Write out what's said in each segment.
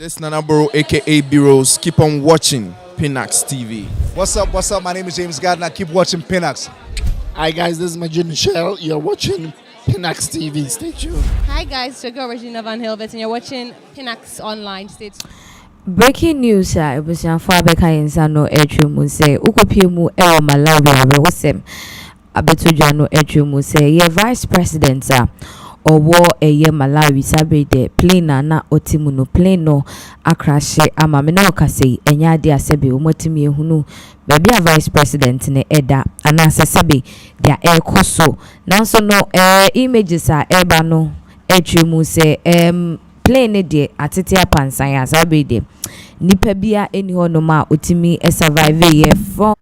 This Nanaboro, aka Biros. Keep on watching pinaxtv. What's up? What's up? My name is James Gardner. Keep watching Pinax. Hi guys, this is Majid Michelle. You're watching pinaxtv. Stay tuned. Hi guys, it's your girl Regina Van Hilbert and you're watching Pinax Online. Stay tuned. Breaking news it was your father no edrum say Ukopimu Malawi Rosem Abetujano edrum say ye vice president or war a ye Malawi sabre de plena na otimuno pleno akrashe amamina okase enya dia sebe umotimi hunu baby a vice president ne eda anase sebe dia ekoso nanso no images eba no edrum say plane de atete apansan ya sabre de nipa bia eni hono ma otimi survive ye from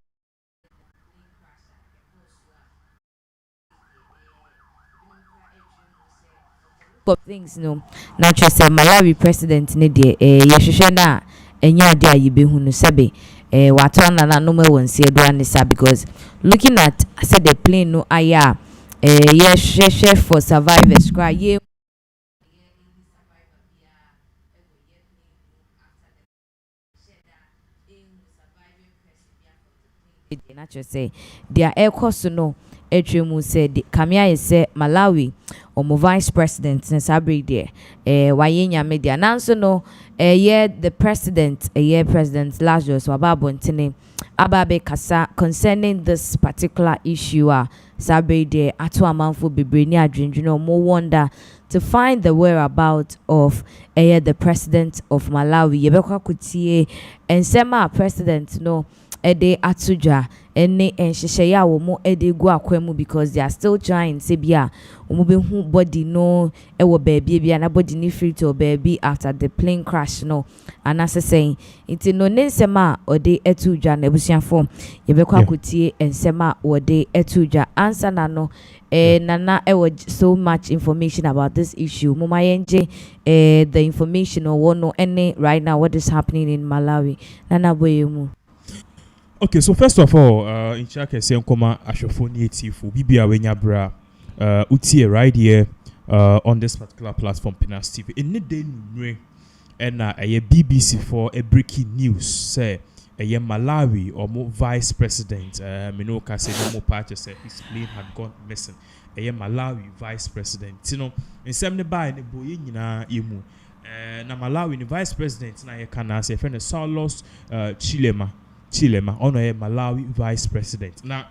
things no na say Malawi president ne de ye hwehwe na enya de ayibehu no sebe wato na no me wonse do anisa because looking at said the plane no aya ye hwehwe for survivors cry ye not just say their air cost no Etrimu said Kamia is Malawi or vice president in Sabri there Wayenya media nanso no yeah the president president Lazarus Wababontine Ababe Kasa concerning this particular issue Sabri there ato amanfo bebreni adwendwene mo wonder to find the whereabouts of the president of Malawi yebekwa kutie ensema president no ede atuja ene enhyehyɛ ya wo mo ede gu akwemu because they are still trying say bia omo be hu body no e wo baabi bia na body ni free to baabi after the plane crash no anase saying it no nsema ode atuja na ebusuafo yebekwa akotie ensema ode atuja answer na no nana so much information about this issue mama yenje the information or no any right now what is happening in Malawi nana boyemu. Okay, so first of all, in Chaka Senkoma Ashofoni Tifu, Bibia Wenyabra, Utie right here on this particular platform, pinaxtv. In the day, and a BBC for a breaking news, say a Malawi or more vice president, Minoka said no more party said his plane had gone missing. A Malawi vice president, you know, in 75 in the Boyina Imu, na Malawi vice president, na Yakana say, friend Saulos Chilema, honor Malawi vice president. Now,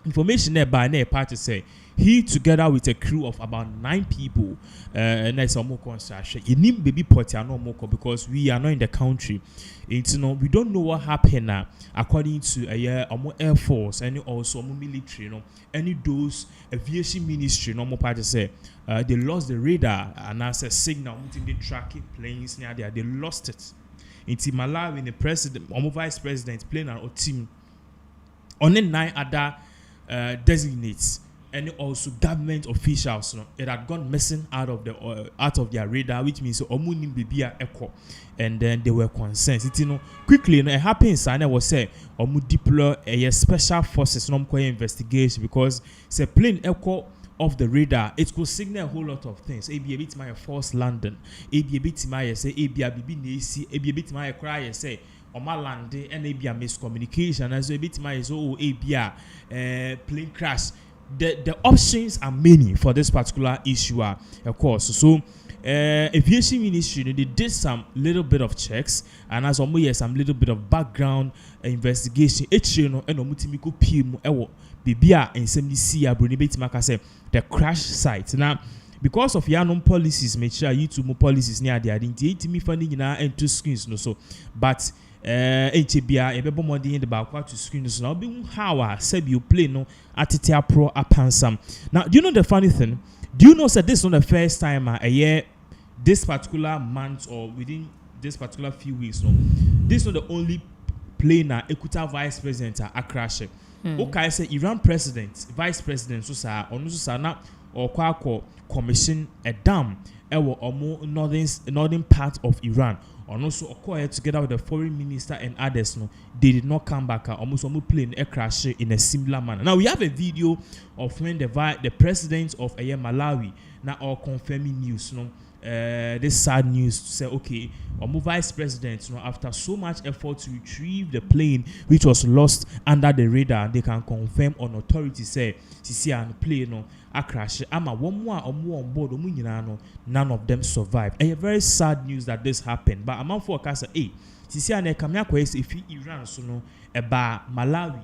information there by a party say he together with a crew of about 9 people, and that's a more construction. You need baby portia no more because we are not in the country. It's we don't know what happened now. According to a more air force and also more military, any those aviation ministry, no more party say they lost the radar and as a signal, they tracking planes near there. They lost it. In Malawi, the president, or vice president, playing our team on the 9 other designates and also government officials. It had gone missing out of their radar, which means Omuni Bibia Echo, and then they were concerned. Quickly, it happens. And I was say Omu deploy a special forces, investigation because it's a plane Echo. Of the radar, it could signal a whole lot of things. A bit my force London, a bit my say, a BB Nacy, a bit my cry say, on my land, and a miscommunication, as a bit my plane crash. The options are many for this particular issue, of course. So, aviation ministry, they did some little bit of checks, and as almost some little bit of background investigation. Each and Omutimiko PM, Bibia and Semisi Brunibet Makase, the crash site. Now, because of your policies, make sure you two more policies near the identity me funding and 2 screens no so. But HBA, a bit more in the back to screens now. Being how I said you play no Atitia Pro Apansam. Now, do you know the funny thing? Do you know that this is not the first time a year, this particular month or within this particular few weeks? No, this is not the only plane Ekuta vice president crashed. Okay, say Iran president, vice president, so sir, or no sir, na or commission a dam, or more northern part of Iran, or also acquired together with the foreign minister and others. No, they did not come back. Almost plane a crash in a similar manner. Now we have a video of when the president of Malawi now all confirming news. No, this sad news to say, okay, Omo vice president, after so much effort to retrieve the plane which was lost under the radar, they can confirm on authority say, Sisi and plane a crash. Ama one more on board, none of them survived. And a very sad news that this happened. But among forecast, Sisi and Kamia quest if Iran about Malawi.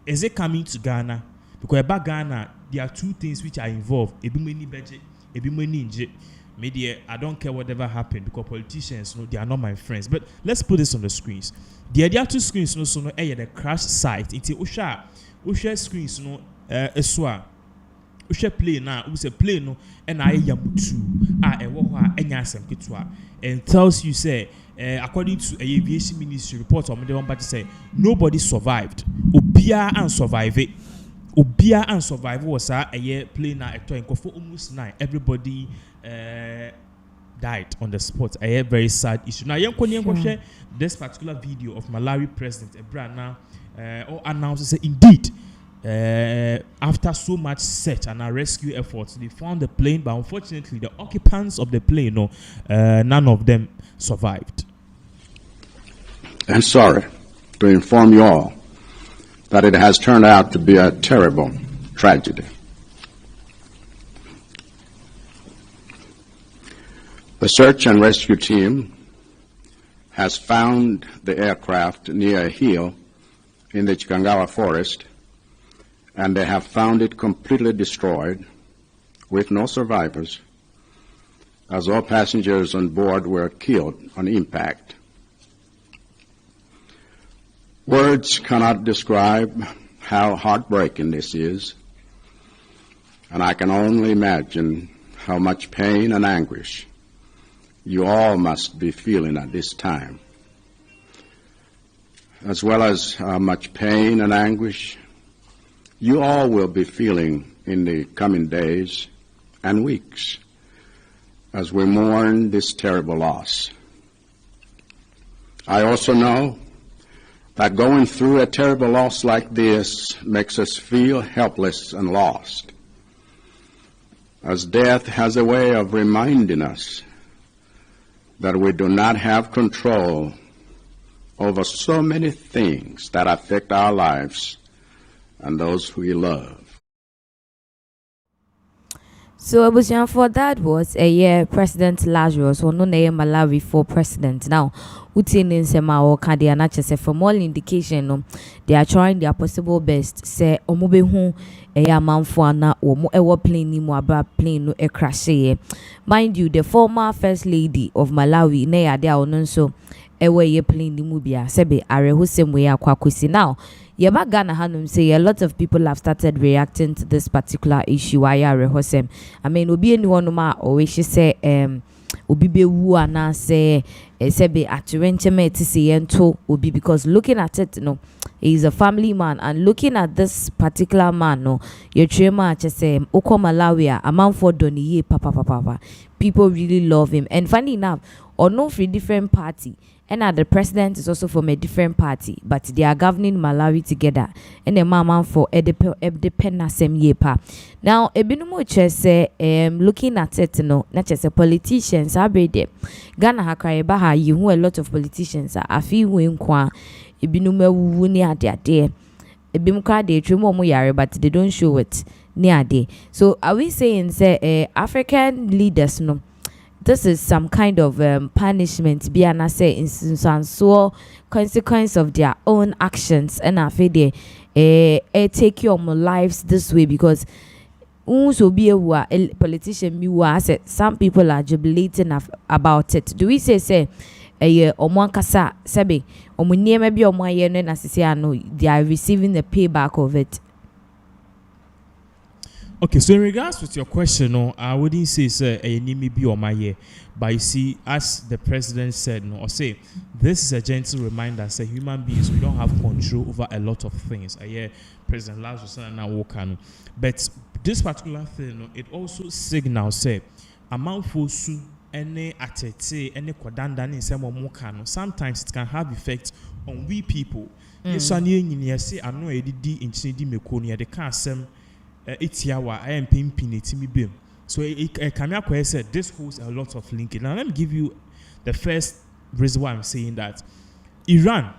Is it coming to Ghana? Because about Ghana, there are two things which are involved. Ebimeni budget, ebimeni inje. Media, I don't care whatever happened because politicians, they are not my friends. But let's put this on the screens. The other two screens, the crash site. It's Usha screens, eswa. Usha play now, Usha play no, and I yamutu, and tells you say, according to a aviation ministry report on the one but say nobody survived. Obia and survive it. Obia and survival was a year plane now for almost 9. Everybody died on the spot. A very sad issue. Now, share this particular video of Malawi President Ebrana announces that indeed, after so much search and rescue efforts, they found the plane, but unfortunately, the occupants of the plane, none of them survived. I'm sorry to inform you all that it has turned out to be a terrible tragedy. The search and rescue team has found the aircraft near a hill in the Chikangawa forest, and they have found it completely destroyed with no survivors, as all passengers on board were killed on impact. Words cannot describe how heartbreaking this is, and I can only imagine how much pain and anguish you all must be feeling at this time, as well as how much pain and anguish you all will be feeling in the coming days and weeks as we mourn this terrible loss. I also know that going through a terrible loss like this makes us feel helpless and lost, as death has a way of reminding us that we do not have control over so many things that affect our lives and those we love. So for that was a year President Lazarus or no name Malawi for president. Now Utin in Sema or Kadianacha say for more indication they are trying their possible best. Say Omobehu a man for na or mo ewa plane ni mo aba plane no e crash. Mind you, the former first lady of Malawi ne ade a ono so ewa ye plane ni mu bia sebe areho sem we akwa kwesi. Now Yaba Ghana Hanum say a lot of people have started reacting to this particular issue. Why rehosem? I mean, obi anyone ma always say obi be wu ana say sebe aturencheme to say ento obi, because looking at it, he's a family man, and looking at this particular man, your trema just say Oko Malawi a man for Doniye papa. People really love him, and funny enough, or no free different party. And the president is also from a different party, but they are governing Malawi together. And the mama for Edepena same yepa. Now, ebinumo say looking at it, not just a politicians are there. Ghana hakaibaha you who a lot of politicians are few winkwa ebinume wuni ade there. Ebimka de trimo yare, but they don't show it near day. So are we saying say African leaders this is some kind of punishment, be an say in so consequence of their own actions, and I feel they take your lives this way, because so be a politician me said some people are jubilating about it. Do we say Omankasa sebe omunye maybe omaye no na they are receiving the payback of it? Okay, so in regards with your question, I wouldn't say a name be on my year, but you see, as the president said, or say this is a gentle reminder, as human beings we don't have control over a lot of things. I hear President Lazarus and now Wokano, but this particular thing, it also signals say amount for su any atete any kwadanda in some Mokano. Sometimes it can have effect on we people. Yes, I say I know a D in Chidi Mekonia the casem. Etiawa I am pimping it me beam. So Kamia said this holds a lot of linking. Now let me give you the first reason why I'm saying that. Iran,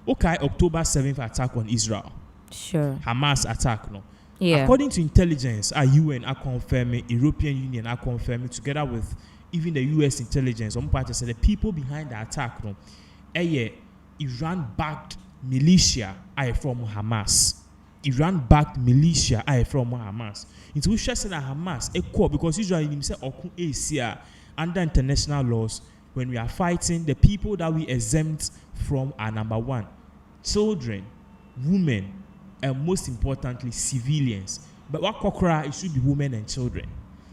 okay, October 7th attack on Israel. Sure. Hamas attack, no. Yeah. According to intelligence, UN are confirming, European Union are confirming, together with even the US intelligence, on part say the people behind the attack, no, Iran-backed militia are from Hamas. Iran-backed militia are from Hamas. Into which said that Hamas a core because Israel himself okun Asia under international laws. When we are fighting, the people that we exempt from are number one, children, women, and most importantly, civilians. But what kokra, it should be women and children.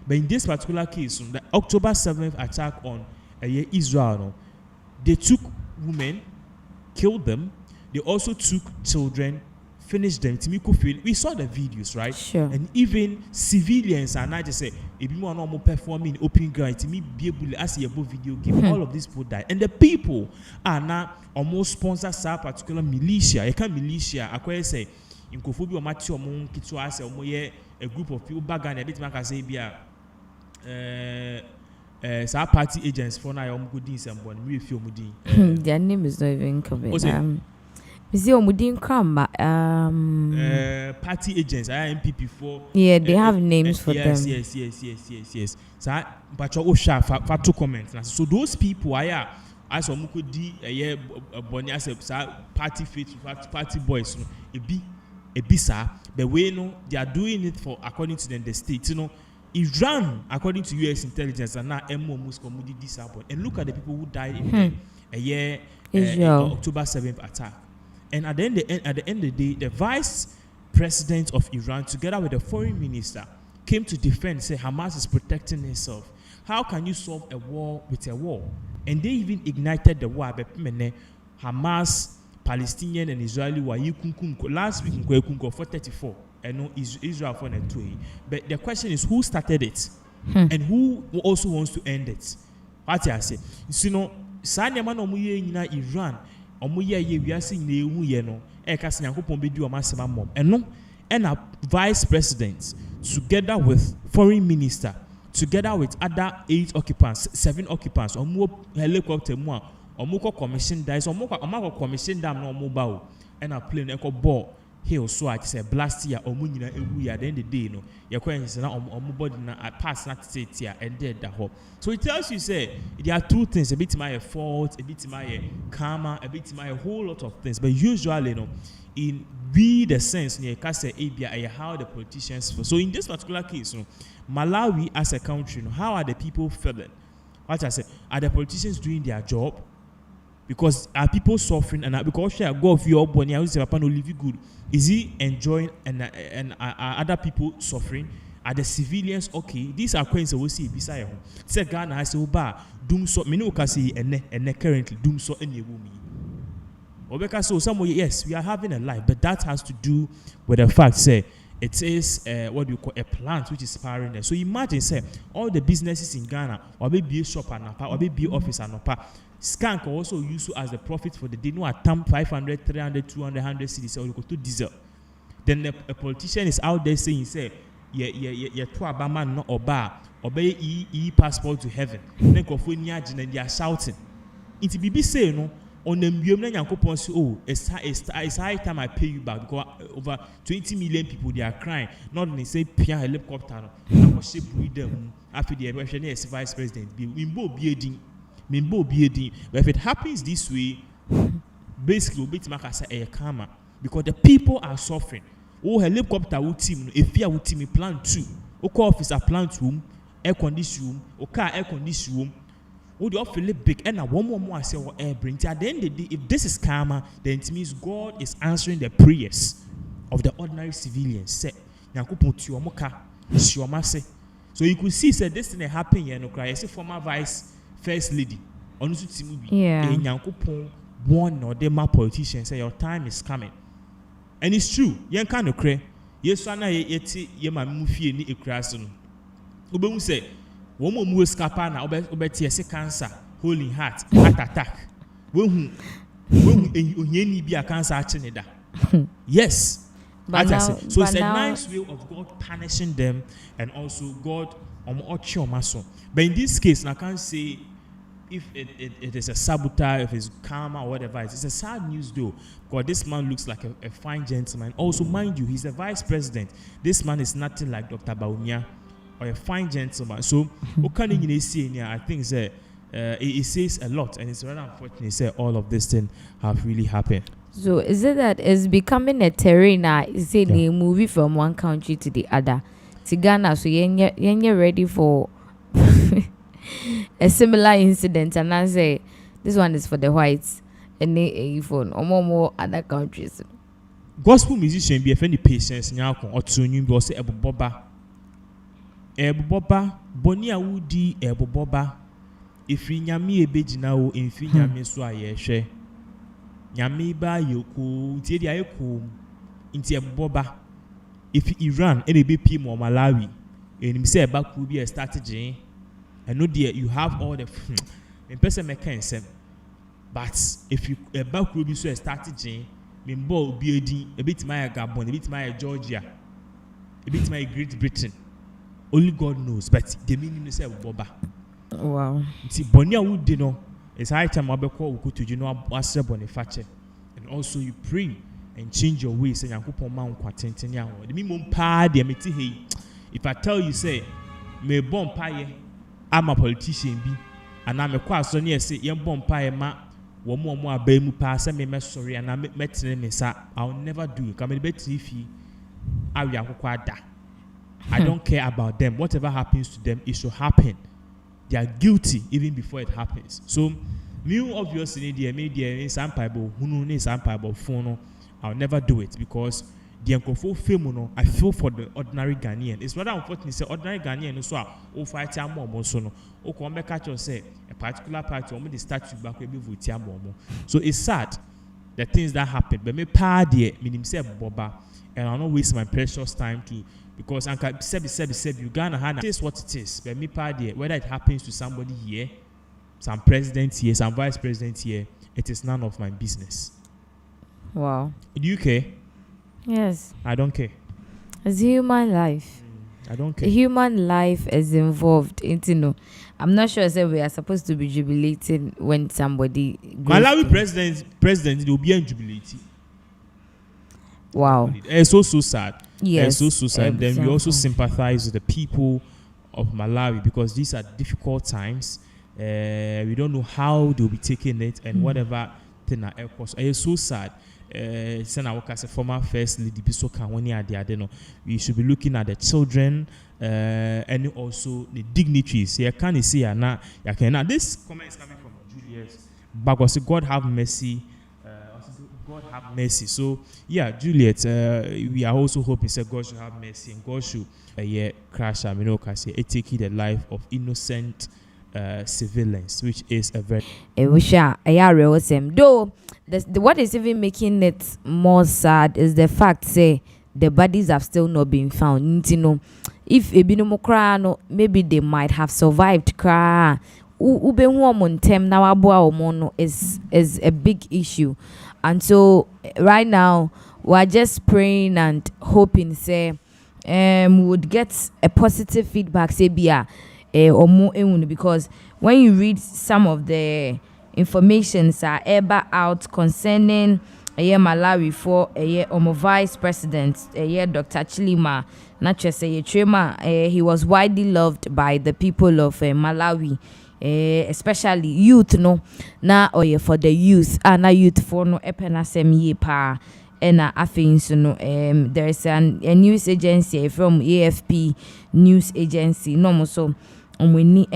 But in this particular case, the October 7th attack on Israel, no, they took women, killed them. They also took children, finished them. We saw the videos, right? Sure. And even civilians are not just say, if you want to perform in open ground, to me be able to see a video game. All of these people die, and the people are now almost sponsor some particular militia. You can't militia. I can say in Kofobi or Matthew among Kitwase or a group of people back and a bit man can say be some party agents for now. I'm good in someone. We feel mudi. Their name is not even coming. Party agents, MPP for. Yeah, they have names for them. Yes. So, but you share for 2 comments. So those people are as a mukudi boni as a party faith, party boys. A bisa. The way they are doing it for according to them the state. Iran, according to US intelligence, and now MO Muskomudi disappoint. And look at the people who died in October 7th attack. And at the end of the day, the vice president of Iran, together with the foreign minister, came to defend, say Hamas is protecting itself. How can you solve a war with a war? And they even ignited the war. Hamas, Palestinian and Israeli war. Last week, for 34. And no Israel for 20. But the question is, who started it? And who also wants to end it? What I say? Iran. And a vice president, together with foreign minister, together with other 8 occupants, 7 occupants, or more helicopter, or more commission dies, or more commission dam no mobile, and a plane echo ball. Here so I say blast year or moon at the end of the day, no, your question or body pass not sit here and dead the whole. So it tells you, say, there are 2 things, a bit my fault, a bit my karma, a bit my whole lot of things. But usually, in the sense near Kasa Abia, how the politicians feel. So in this particular case, Malawi as a country, how are the people feeling? What I say, are the politicians doing their job? Because are people suffering and because share go of your body, I will say Papa no live good. Is he enjoying and are other people suffering? Are the civilians okay? These are questions we see beside home. Say Ghana has oba doom so me no can see and currently doom so any woman. Obeka so some yes, we are having a life, but that has to do with the fact say it is what do you call a plant which is powering there. So imagine say all the businesses in Ghana or maybe a shop and or maybe office and Skank also used as the profit for the day. No, at 500, 300, 200, 100 cities. Or you go to diesel. Then a politician is out there saying, say, yeah, to Obama no oba, obey passport to heaven. Then Kofunia and they are shouting. It's BB say no. On the museum, it's high time I pay you back because over 20 million people they are crying. Not only say Pia helicopter, no, I ship with them after the election as vice president. But if it happens this way, basically, we make a karma because the people are suffering. Oh, helicopter will team, if you have team plan 2, okay, officer plan room, air condition room, or car air condition room. Oh, the office big, and one more I say, air bring. At the end of the day, if this is karma, then it means God is answering the prayers of the ordinary civilians. Say, so you could see, said this thing happened here, no cry. I say former vice. First lady, one or them politicians say your time is coming, and it's true. You can't no cray. Yes, I know ye my mufi ni ekraso. Ube say, one more move scapa na obeti cancer, holding heart attack. When you be a cancer achinida. Yes, But now, So but it's a now, nice way of God punishing them and also God but in this case, I can't say if it is a saboteur, if it's karma or whatever. It's a sad news though, because this man looks like a fine gentleman. Also, mind you, he's the vice president. This man is nothing like Dr. Baumia or a fine gentleman. So, what can you say here? I think it says a lot, and it's rather unfortunate say all of this thing have really happened. so is it that it's becoming a terrain? Is it a movie from one country to the other? To Ghana, so you're ready for a similar incident, and I say this one is for the whites and a phone or more other countries. Gospel musician be any patience now or to you be say eboboba boni awudi eboboba if nyame ebegina wo emfi nyame so ayehwe nyame ba yoko ntie dia yeko ntie eboboba if Iran any be pim or Malawi and say back will be a strategy and no dear you have all the in person mechanism but if you a back will be so a strategy Mimbo be a bit my Gabon, a bit my Georgia, a bit my Great Britain. Only God knows, but the meaning is Boba. Wow. See, Bonia would know it's high time Abeko would to you know Wasser Boniface. And also you pray and change your ways and Yakupo Mount Quatentinia. The minimum party, if I tell you, say, me bon pie, I'm a politician, be, and I'm a question, yes, say, young bon pie, ma. One more bemu pass me sorry and I met me sa I'll never do it. Come bet if I don't care about them. Whatever happens to them, it should happen. They are guilty even before it happens. So me obviously the media in some Bible who know some Bible phone I'll never do it because the uncofo film I feel for the ordinary Ghanaian. It's rather unfortunate say ordinary Ghanaian so o fight more so no o come back catch say a particular party or the statue back we vote more. So it's sad the things that happen. But me party meaning say boba and I'll not waste my precious time to because Anka said you Ghana it is what it is. But me party whether it happens to somebody here, some president here, some vice president here, it is none of my business. Wow. Do you care? Yes. I don't care. It's human life. I don't care. Human life is involved into I'm not sure that we are supposed to be jubilating when somebody goes Malawi president will be jubilating. Wow. It's so sad. Yes. It's so sad. Then we also sympathize with the people of Malawi because these are difficult times. We don't know how they'll be taking it and whatever thing are course. It's so sad. Sena Waka, former first lady, we should be looking at the children and also the dignitaries. Here can you see now? This comment is coming from Juliet. But God have mercy. God have mercy. So yeah, Juliet, we are also hoping that God should have mercy and God should crash take the life of innocent civilians, which is a very though what is even making it more sad is the fact say the bodies have still not been found. If maybe they might have survived is a big issue. And so right now we're just praying and hoping say we would get a positive feedback say or more because when you read some of the informations are ever out concerning Malawi for vice president Dr. Chilima he was widely loved by the people of Malawi, especially youth na for the youth and youth for no epenasem ye pa and there is a news agency from AFP news agency so we need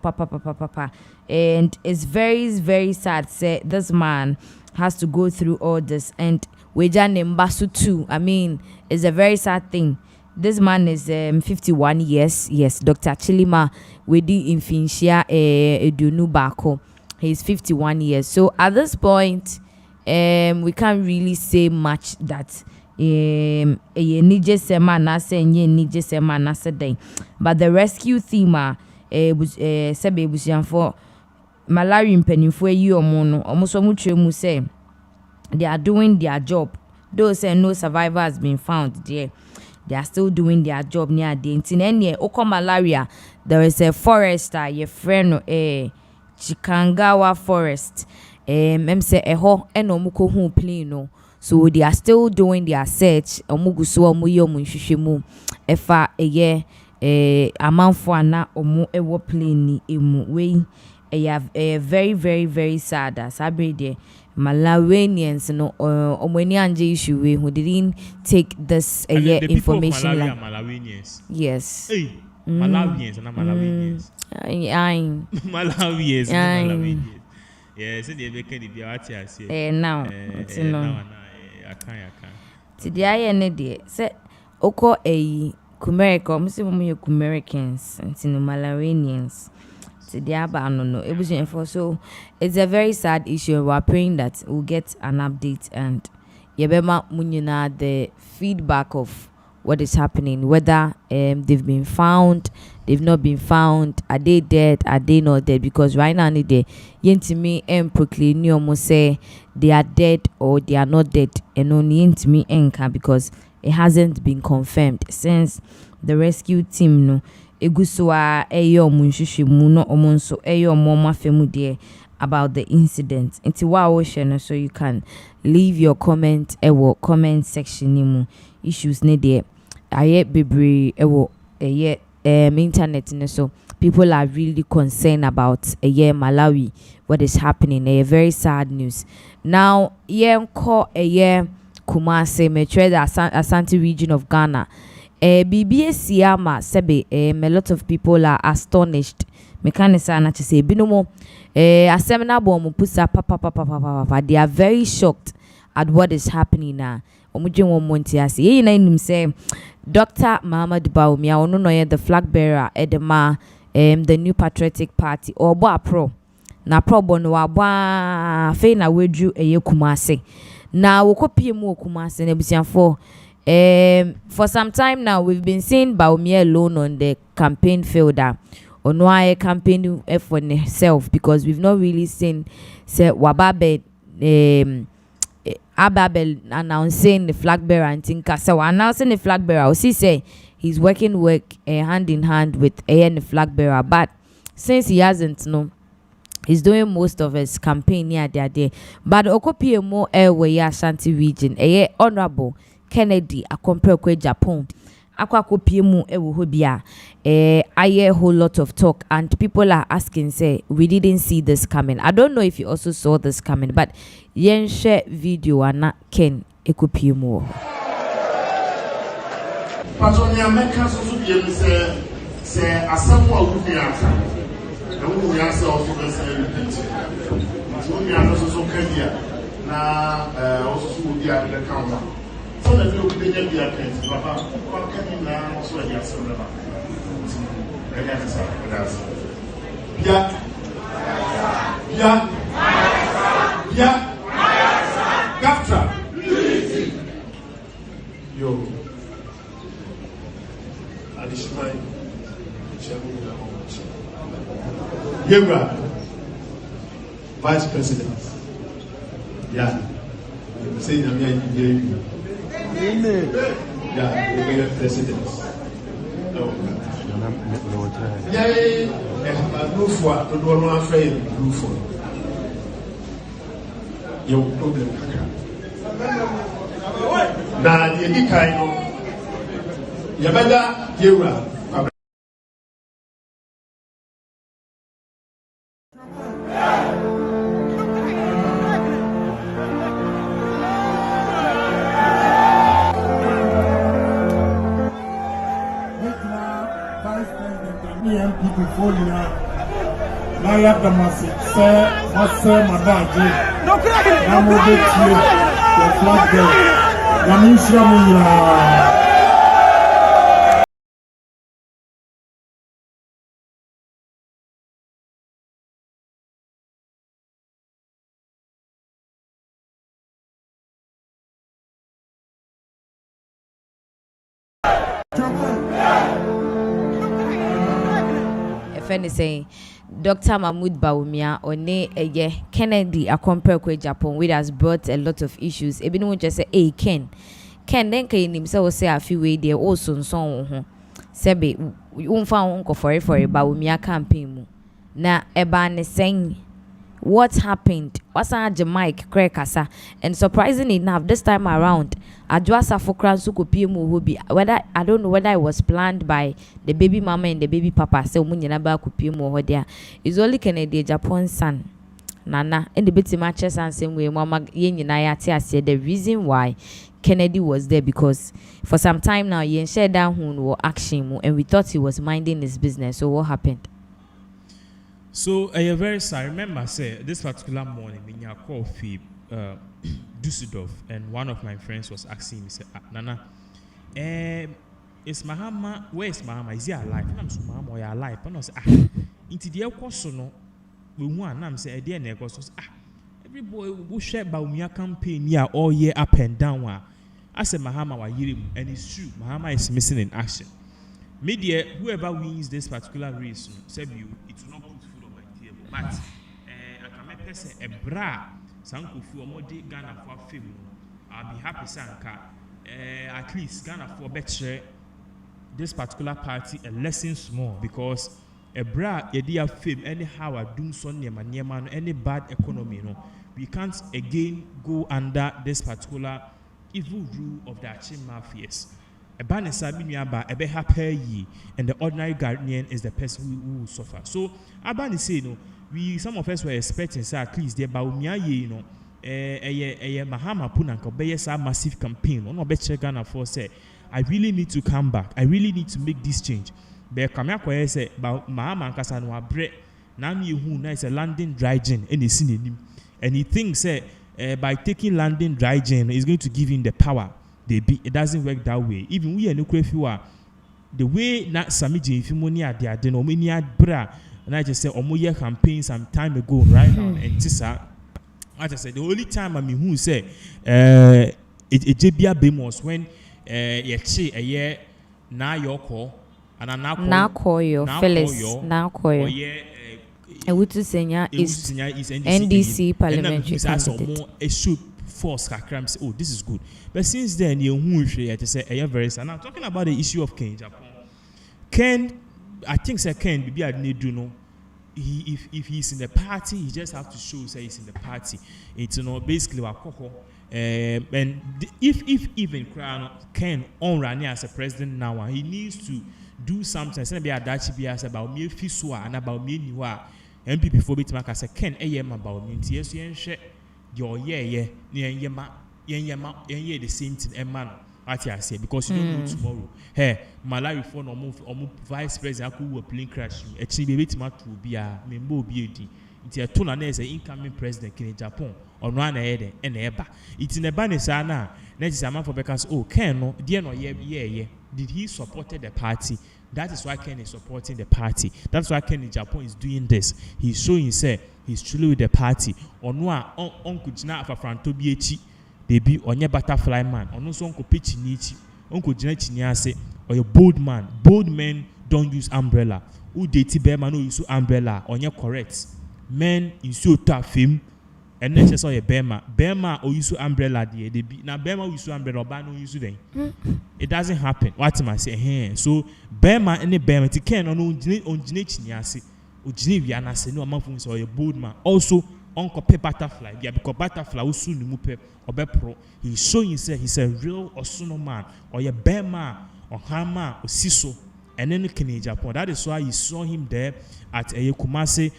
papa and it's very, very sad say this man has to go through all this and Wejan Mbasu too. I mean, it's a very sad thing. This man is 51 years. Yes, Dr. Chilima Wedi Infinchia Edunu Bako. He's 51 years. So at this point, we can't really say much that but the rescue theme was for Malawi mpanimfo yi omo no omo so mo twemu say they are doing their job Those say no survivor has been found there. They are still doing their job near the Intinenye Oko malaria. There is a forest your friend Chikangawa forest. Say eho eno muko hu plane. So they are still doing their search. Omugu so omuyo munshishemu efa eye amanfo ana omu ewo plane emu we very very very sad as abrede Malawians no omweni anje issue we who didn't take this information like Malawians. Yes. Hey, Malawians and Malawians. Malawians and Malawians. Yeah, so they make the biawati as now I can't. Today I ne say oko Kumerica, mse mo Kumericans and Malawians. So it's a very sad issue. We're praying that we'll get an update and yebema munyina the feedback of what is happening, whether they've been found, they've not been found, are they dead, are they not dead? Because right now they yentimi proclaim almost say they are dead or they are not dead, and only yentimi enka because it hasn't been confirmed since the rescue team no eguswa eyo munshishimu no omonso eyo moma femu there about the incident. Into Kwadwosheldon, so you can leave your comment ewo comment section nimu issues ne there. Aye bebre ewo internet ne so people are really concerned about Malawi, what is happening. Very sad news. Now yenko Kumasi Metro the Asante region of Ghana. BBS Siama Sebe, a lot of people are astonished. Mekanisa na to say binomo a seminar bomb pusa papa. They are very shocked at what is happening now. Omujin one montiasi. Ye na say Dr. Muhammad Baumia ono the flag bearer edema the New Patriotic Party or Boa Pro. Na pro bono wa fe na wedru Kumasi. Na wokopie mu Kumasi na busian for some time now, we've been seeing Baumia alone on the campaign field. Onwaye campaign for himself because we've not really seen say Wababe Ababel announcing the flag bearer and Tinka. So announcing the flag bearer, we say he's working hand in hand with the flag bearer. But since he hasn't, he's doing most of his campaign near there. But Okopie mo airway Ashanti region, honorable Kennedy akomprekwe Japan akwakopie mu ewo hobia I hear a whole lot of talk and people are asking say we didn't see this coming. I don't know if you also saw this coming, but yen share video ana Ken ekopie mu Patonia America so be say asamu awufi asa na wo ya say also be say repeat so me aso so kadia na also wo dia the counter. So that you be there, dear friends, Papa, what can you now also at your son? Gaftra. Yo. Additional. Yebra. Vice President. Yeah. Saying I'm here. Yeah, the president. Yeah, no for to do one afraid no for your problem. Now, the kind you better give Naya Damasi, sir, Master Madaji, Namode Tio, the flag girl, Namisha Mula. If anything, Dr. Mahmoud Bawumia one Kennedy Akromatv Japan, which has brought a lot of issues. Ebi no just say, "Hey Ken then can himself say a few way there also so sebe umfa unko for Bawumia campaign mu na eba ne saying what happened what's the mic kasa, and surprising enough this time around adwasa fokran so kopie mu hobi, whether I don't know whether it was planned by the baby mama and the baby papa say omu nyina ba kopie mu ho there. It's only Kennedy Japan son nana and the bit matches and same way mama yen nyina ya tia the reason why Kennedy was there, because for some time now yen share down who action mu, and we thought he was minding his business. So what happened? So you're very sorry. Remember, say this particular morning when I called Dusseldorf, and one of my friends was asking me, say, Nana, is Mahama? Where is Mahama? Is he alive? And I'm so Mahama, are you alive? And I say, into the course no, we want. And I'm saying, dear Negos, every boy who share Bawumia campaign here all year up and down. I said Mahama wa yirim, and it's true. Mahama is missing in action. Media, whoever wins this particular race, said you, it will not put food on my table. But I can make say a bra, sanko for more Ghana for film. I'll be happy, Sanka. At least Ghana for better this particular party a lesson small, because a bra, a dear film, anyhow, I do so near my any bad economy, no. We can't again go under this particular evil rule of the Achin mafias. A ban is Sabiniaba, a beha pay ye, and the ordinary Ghanaian is the person who will suffer. So, Abani say, no, some of us were expecting, say, at least, the Bawumia, you know, a Mahama Punanko, Bayesa massive campaign, no better Ghana for say, I really need to come back. I really need to make this change. But Kamako say, Mahama Kasanwa bread, Nami who is a London dry gin, and he's seen him. And he thinks by taking London dry gin, is going to give him the power. It doesn't work that way. Even we are no crefua. The way not Samiji, if you money at the Adenomania bra, and I just said, Omoya campaign some time ago, right now, and Tissa. I just said, the only time I mean, who say, a JBA Bemos when a year now your call, and I now call your Phyllis, now call your. Ewutu Senya is NDC parliamentary candidate. A should force crime say, oh, this is good. But since then, you to say, very sad. Now, talking about the issue of Ken Japan. Ken, I think Sir Ken, maybe I need to know. If he's in the party, he just have to show say he's in the party. It's basically what Koko. And if even Ken on running as a president now, he needs to do something. Say be a dachi be as about me fiswa and about me niwa. MPP before bit make say Ken about me. Yes, yen share your yen the same thing man. What I say, because you don't know tomorrow. Hey, Malawi for no vice president who will plane crash. Actually, be bit much to be a member be it's a tuna as an incoming president in Japan on one head and ever. It's in a banisana. Next is a man for because Ken no dear no yeah. Did he supported the party? That is why Ken is supporting the party. That's why Ken in Japan is doing this. He's showing say he's truly with the party. On kujina for Frantobieci, baby, on your butterfly man, on also uncle pitch nichi, uncle Jenetiase, or your bold man. Bold men don't use umbrella. Who date bear no use umbrella on your correct. Men use tough him. And then just saw a Bema or use umbrella there. They be now Bema use umbrella or no use them. It doesn't happen. What am I saying here? So Bema and the Bema to can on Jinniasi or Jiniviana say no amount of a bold man. Also Uncle Butterfly, yeah, because Butterfly will soon move or be pro. He's showing say he's a real or sono man or a Bema or Hama or Siso. And then in Japan. That is why you saw him there at a Kumase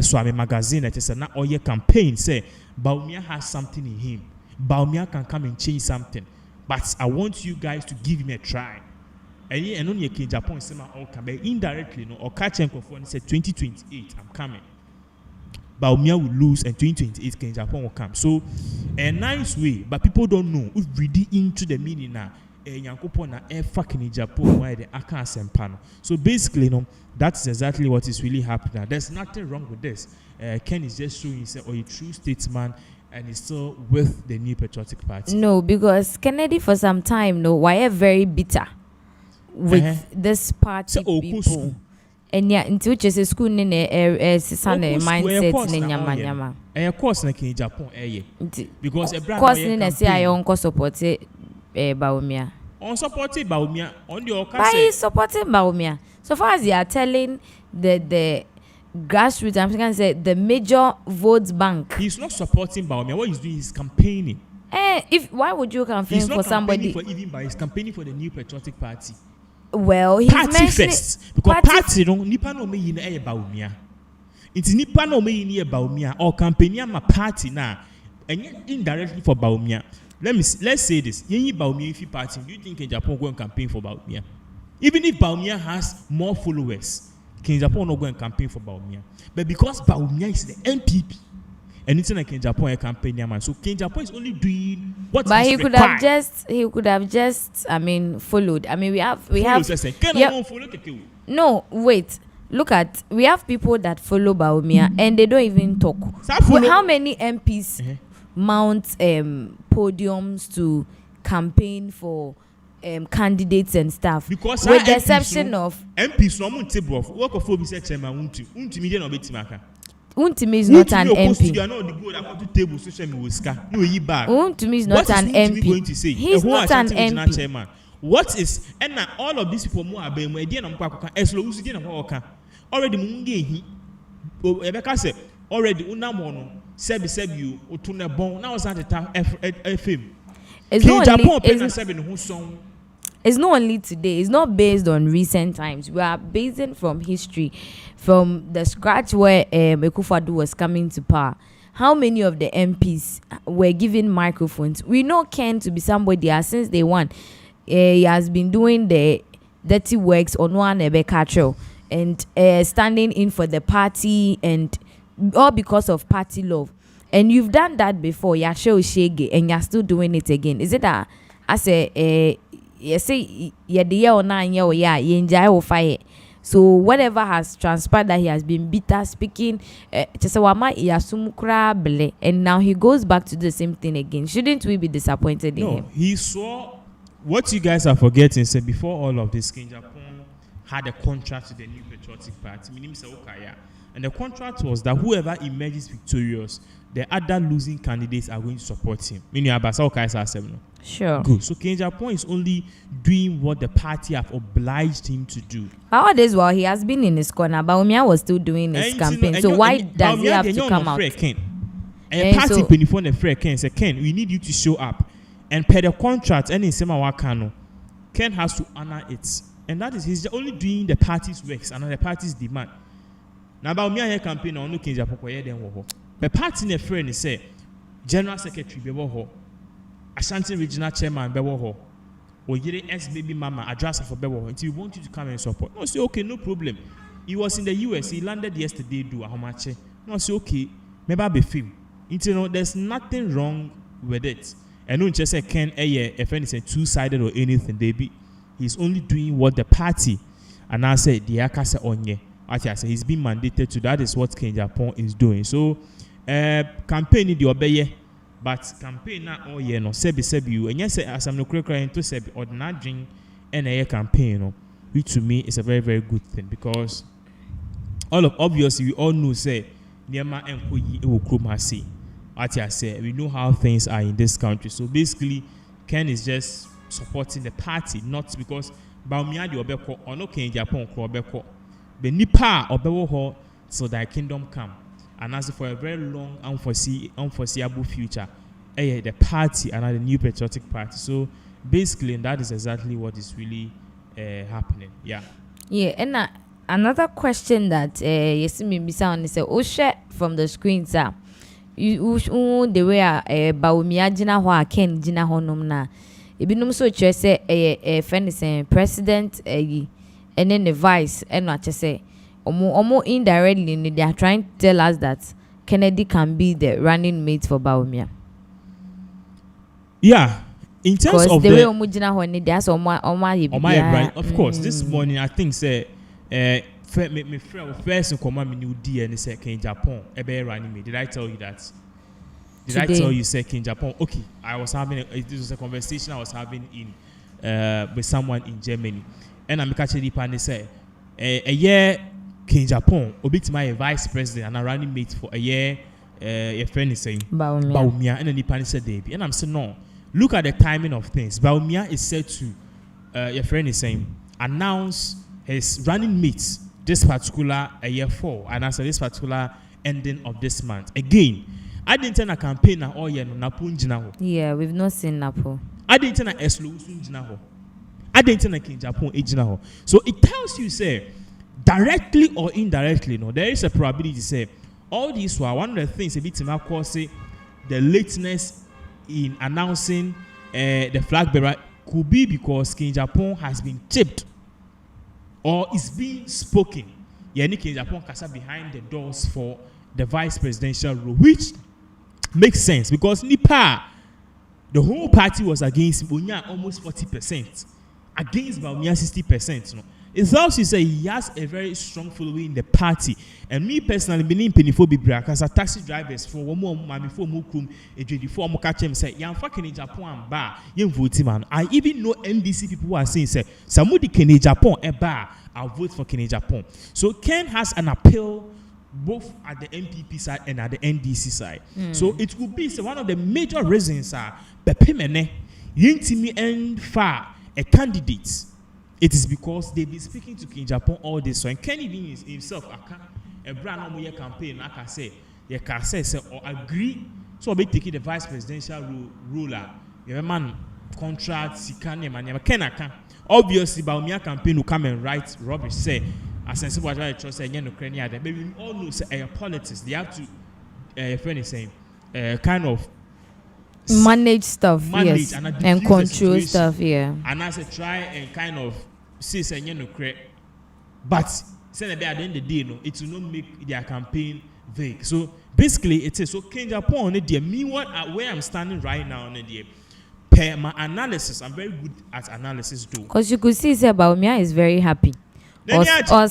Swami magazine. That is a not all year campaign. Say, Bawumia has something in him. Bawumia can come and change something. But I want you guys to give him a try. And only in Japan, say, "Oh, come indirectly, no, or catch and conform." Say, 2028, I'm coming. Bawumia will lose, and 2028, Ken Japan will come. So, a nice way, but people don't know. We've read into the meaning now. So basically, that's exactly what is really happening. There's nothing wrong with this. Ken is just showing himself a true statesman, and he's still with the New Patriotic Party. No, because Kennedy for some time, were very bitter with this party people. enya nti which is school ne sane mindset ne nyama course na King Japan because course ne say ayo support Bawumia on supported Bawumia on the by supporting Bawumia so far as you are telling the grassroots, I'm going to say the major votes bank. He's not supporting Bawumia. What he's doing is campaigning. Why would you campaign for somebody? He's campaigning for the New Patriotic Party. Well, he's party first because party no nipa no me yin e Bawumia. It's nipa no me yin e Bawumia or campaigning my party na and indirectly for Bawumia. Let's say this. Yin Bawumia if you party, do you think in Japan go and campaign for Bawumia? Even if Bawumia has more followers, King Japan not go and campaign for Bawumia. But because Bawumia is the MPP, and it's like King Japan a campaign man, so King Japan is only doing what. But he could have just followed. I mean we have no wait. Look at we have people that follow Bawumia and they don't even talk. How many MPs mount podiums to campaign for candidates and stuff because with the exception of MPs no mun table of work of be say chairman untimi dey no betimaka untimi is not an MP untimi is not an MP he's not an MP what is and all of these people mo abem e dey na mkwa eslo usu dey na kwa already mu dey hi ebeka say already unamo no sebi you otune bon na was at FM it's not only today. It's not based on recent times. We are basing from history, from the scratch where Akufo-Addo was coming to power. How many of the MPs were given microphones? We know Ken to be somebody since day one. He has been doing the dirty works on one Ebekacho and standing in for the party and all because of party love. And you've done that before. You're Shege and you're still doing it again. Is it that I say you say yeah the year or 9 year or yeah you enjoy fire? So whatever has transpired that he has been bitter speaking, and now he goes back to the same thing again. Shouldn't we be disappointed in him? No, he saw what you guys are forgetting. Say before all of this, King Japan had a contract to the New Patriotic Party, and the contract was that whoever emerges victorious, the other losing candidates are going to support him. Meaning Abasa Okaisa 7. Sure. Good. So King Japan is only doing what the party have obliged him to do. All this while he has been in his corner, Bawumia was still doing his campaign. So why does he have to come out? And party before the fair Ken say Ken, we need you to show up. And per the contract, and in Sema Wakano, Ken has to honor it. And that is he's only doing the party's works and the party's demand. Now Bawumia campaign on King Japan then the party ne friend say General Secretary Bewo Ashanti Regional Chairman Bewo or Yere ex baby mama address for Bewo until we want you to come and support. No, say okay, no problem. He was in the US, he landed yesterday, do how much? No, say okay, maybe I'll be film. You know, there's nothing wrong with it. And don't just say Ken a friend is two-sided or anything, baby. He's only doing what the party and I say the Akasa Onye. I say he's been mandated to that is what King Japan is doing. So campaign the obey, but campaign not all year no sebi you and yes as I'm no crying to sebi ordinary drink and a campaign no, which to me is a very very good thing because obviously we all know say Niama and Koyi Ewokromasi. I say we know how things are in this country. So basically Ken is just supporting the party, not because Bawumia the obeko or no King Japan ko obeko. But nipa obewo so thy kingdom come. And as for a very long unforeseeable future, the party and the New Patriotic Party. So basically, that is exactly what is really happening. Yeah. Yeah, and another question that you see me sound is share from the screen, sir. You the way Bawumia jina ho Ken jina ho nom na. Ebinum so che say friend is president and then the vice and what you say. Omo indirectly they are trying to tell us that Kennedy can be the running mate for Bawumia. Yeah, in terms of the way omujina ho ni that's right. Of course, this morning I think say me first in command me new D and say King Japan ebe running mate. Did I tell you that? Did I tell you say King Japan? Okay, I was having this was a conversation I was having in with someone in Germany, and I'm catching the pan say a year King Japan, obitima vice president and a running mate for a year. Your friend is saying Baumia and then the pan said Davy. And I'm saying no. Look at the timing of things. Baumia is said to your friend is saying announce his running mates this particular year 4 and as this particular ending of this month. Again, I didn't turn a campaign all year no Napunjinaho. Yeah, we've not seen Napo. I didn't turn a Eslo. I didn't turn a King Japan Ejinaho. So it tells you, say, directly or indirectly, no, there is a probability, say, all these were one of the things a bit to say the lateness in announcing the flag bearer could be because King Japan has been tipped or is being spoken. Yani King Japan kasa behind the doors for the vice presidential role, which makes sense because Nipa, the whole party was against Bonya almost 40%, against Baumia 60%. No? It tells you say he has a very strong following in the party. And me personally, believe in Penifo as a taxi drivers for one more mommy for Mukum, a before catch him say, Yan fucking in Japan bar, young voting man. I even know NDC people who are saying, say, somebody can in Japan a bar, I'll vote for Kenya Japan. So Ken has an appeal both at the MPP side and at the NDC side. So it could be one of the major reasons are Pepimene, Yintimi and Far, a candidate. It is because they've been speaking to King Japan all this. So and Ken even himself, a brand new campaign, like I say, you can say or agree. So I'll be taking the vice presidential ruler. You have a man contract, Sikane, man, Kenaka. Obviously, Baumia campaign will come and write rubbish. Say, as sensible as I trust, and Ukraine, but we all know say politics. They have to, friend is saying, kind of manage stuff, yes, and control stuff, yeah. And as I try and kind of say, say, Ukraine, but say that at the end of the day, no, it will not make their campaign vague. So basically, it is so. King Japan, meanwhile, where I'm standing right now, per my analysis, I'm very good at analysis too. Because you could see Baumia is very happy. Because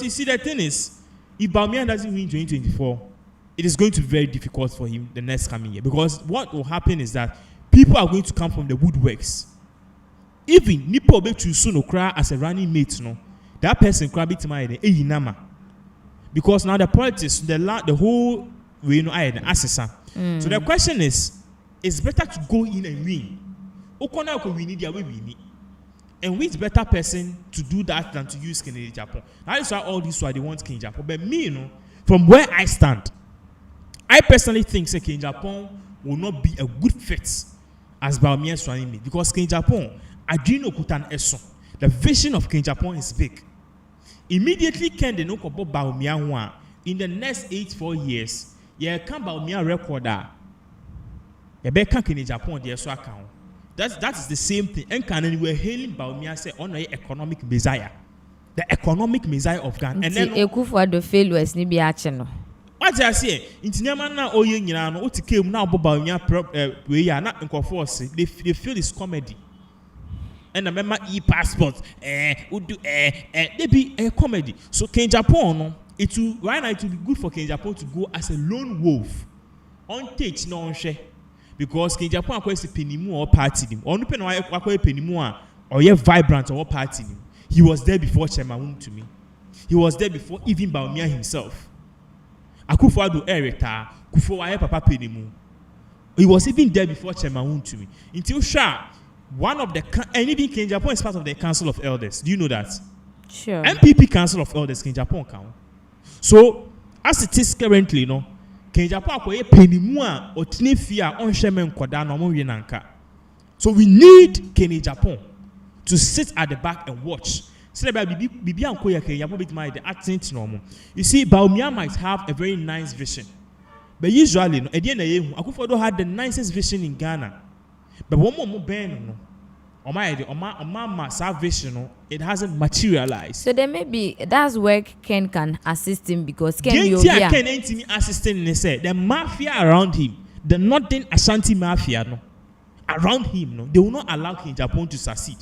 you see, the thing is, if Baumia doesn't win 2024, it is going to be very difficult for him the next coming year. Because what will happen is that people are going to come from the woodworks. Even Nipo be to soon cry as a running mate, no, that person cry bit my nama. Because now the politics, the whole way, no, I assessor. So the question is, it's better to go in and win. Okona we need their way we need. And which better person to do that than to use King Japan? That is why all these why they want King Japan. But me, from where I stand, I personally think say King Japan will not be a good fit as Baumia running mate because King Japan, Adrino Kutan Eson, the vision of King Japan is big. Immediately can they know about Baumia in the next 4 years, yeah, can Baumia recorder. Rebecca King Japan, the so account. That is the same thing. And can we're hailing Baumia say on the economic messiah, the economic messiah of Ghana. And then Kwadwosheldon failures ni biacheno. What I say, Intinyama na oye nyina no otike mu na Baumia we ya na nkofo they feel this comedy. And remember e-passport udu they be a comedy. So King Japan no it will right now it will be good for King Japan to go as a lone wolf. On take no on share. Because King Japan akwesi penimu or party nim. Onu pe no akwa penimu a or ye vibrant or party nim. He was there before Chemawum to me. He was there before even Baumia himself. Akufo-Addo ereta, Kufo wa papa penimu. He was even there before Chemawum to me. Until Sha, one of the and even King Japan is part of the Council of Elders. Do you know that? Sure. MPP Council of Elders King Japan count. So as it is currently, King Japan akoye penimu a otine fia onhweme nkoda na omo wie nanka. So we need King Japan to sit at the back and watch. So that bibi ankoye King Japan bit my the acting normal. You see, Baumia might have a very nice vision, but usually at the end of the day, Akufo-Addo had the nicest vision in Ghana. But one more ben vision, it hasn't materialized. So then maybe that's where Ken can assist him because Ken Ken ain't assisting the mafia around him, the Northern Ashanti mafia around him, they will not allow King Japan to succeed.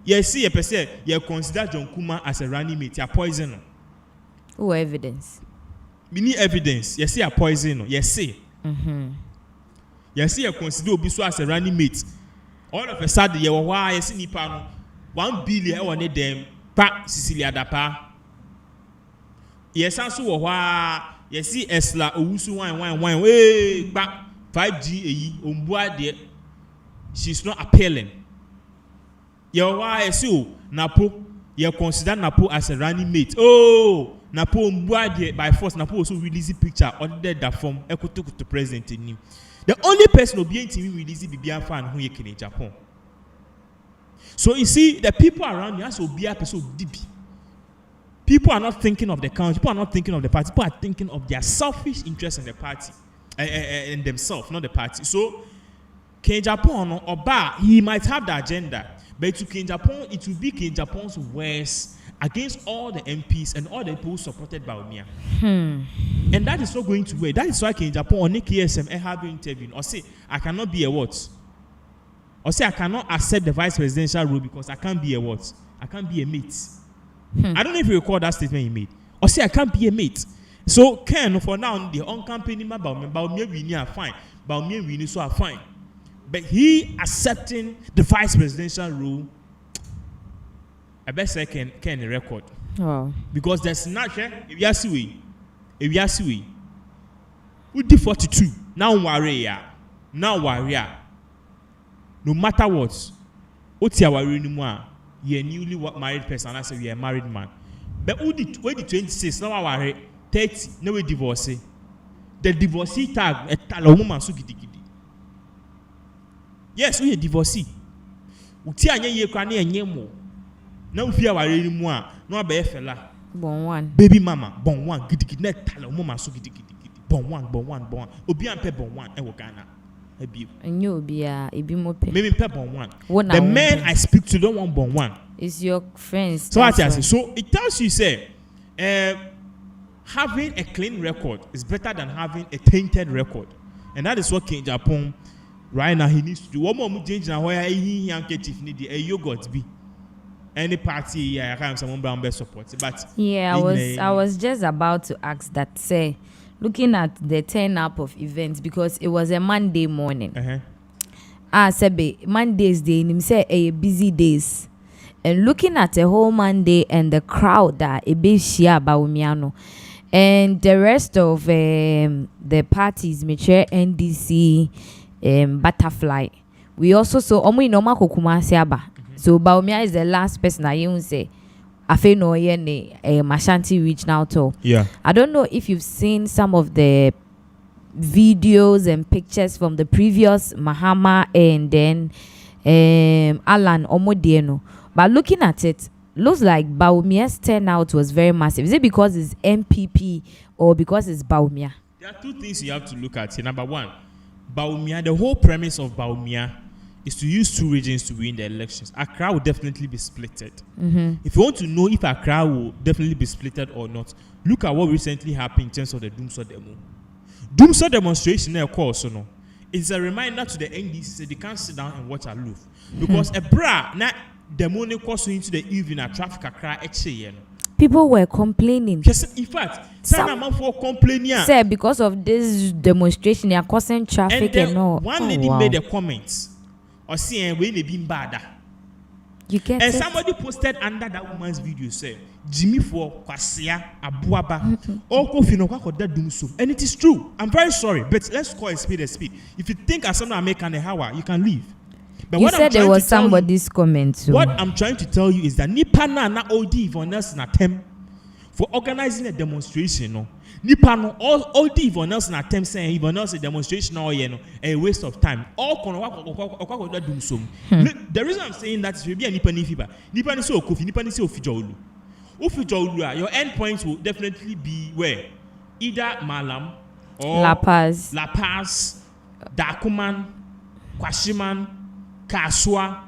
Yes, see a person you consider John Kuma as a running mate, a poison. Oh, evidence. We need evidence. Yes, see a poison. Yes, see. Yes, see a consider Obiso as a running mate. All of a sudden, you were why I see Nippon 1 billion or need them pa Cecilia Dapa. Yes, answer wa yes see Esla owusu wine wey back 5G eyi ombua de she's not appealing. Your why so Napo you consider Napo as a running mate. Oh Napo ombua de by force Napo also release picture under that form ekoto to present in him. The only person who be in TV release Bibian fan who you can in Japan. So you see the people around you as to be a person DB. People are not thinking of the country. People are not thinking of the party. People are thinking of their selfish interest in the party, in themselves, not the party. So, King Japan or he might have the agenda, but to King Japan, it will be King Japan's worst against all the MPs and all the people supported by Umia. And that is not going to work. That is why King Japan or Nick KSM have intervened or say, I cannot be a what? Or say, I cannot accept the vice presidential role because I can't be a what? I can't be a mate. I don't know if you recall that statement he made. Or say I can't be a mate. So Ken for now the on campaign about me we are fine. About me we so are fine. But he accepting the vice presidential role. I best say Ken record. Oh. Because there's not if you see we who did 42 now warrior no matter what anymore. You're a newly married person, I say you're a married man. But who did 26, now I 30, no we divorce. The divorcee tag a talo woman so gidi. Yes, we a divorcee. Uti anya ye kwani enye mo. Na ufi aware ni mu a, no abe fella. Bon one. Baby mama, bon one gidi na talo woman so gidi. Bon one. Obi ampe bon one e wo Ghana. And you be a bimope. Maybe pep on one. The men I speak to don't want bon one. It's your friends. So what I say? So it tells you say, having a clean record is better than having a tainted record, and that is what King Japan right now he needs to do. One more change now where he handkerchief need a yogurt be. Any party, yeah, I can someone brown best support. But yeah, I was just about to ask that. Say, looking at the turn up of events because it was a Monday morning. Sebe Mondays day, him say a busy days. And looking at a whole Monday and the crowd that a big share Baumiano and the rest of the parties, Mature NDC, Butterfly. We also saw Omu Inoma Kokuma Siaba. So Baumia is the last person I even say. Afe no yene Mashanti reached out to. Yeah. I don't know if you've seen some of the videos and pictures from the previous Mahama and then Alan Omodieno. But looking at it, looks like Baumia's turnout was very massive. Is it because it's MPP or because it's Baumia? There are two things you have to look at here. Number one, Baumia, the whole premise of Baumia is to use two regions to win the elections. Accra will definitely be splitted. If you want to know if Accra will definitely be splitted or not, look at what recently happened in terms of the Doomsday demo. Doomsday demonstration, of course, no. It's a reminder to the NDC that they can't sit down and watch aloof. Because a bra, now the money cost into the evening at traffic Accra, people were complaining. Yes, in fact, some for complaining. Say because of this demonstration, they are causing traffic and all. One lady made a comment. Or seeing when they been bad. You get and it? Somebody posted under that woman's video say Jimmy for Kwasia Abuaba. And it is true. I'm very sorry, but let's call it speed a speed. If you think as someone American hour, you can leave. But you said there was somebody's comment. So. What I'm trying to tell you is that Nipa na OD Yvonne Nelson attempt for organizing a demonstration. No, Nipa no all the Yvonne Nelson attempt saying Yvonne Nelson demonstration or a waste of time. All the reason I'm saying that is maybe a Nipa Nifiba. Nipa ni so kofi, Nipa ni so Ofijaolu. Ofijaolu, your end points will definitely be where either Malam or La Paz, Dakuman, Kwashiman, Kaswa.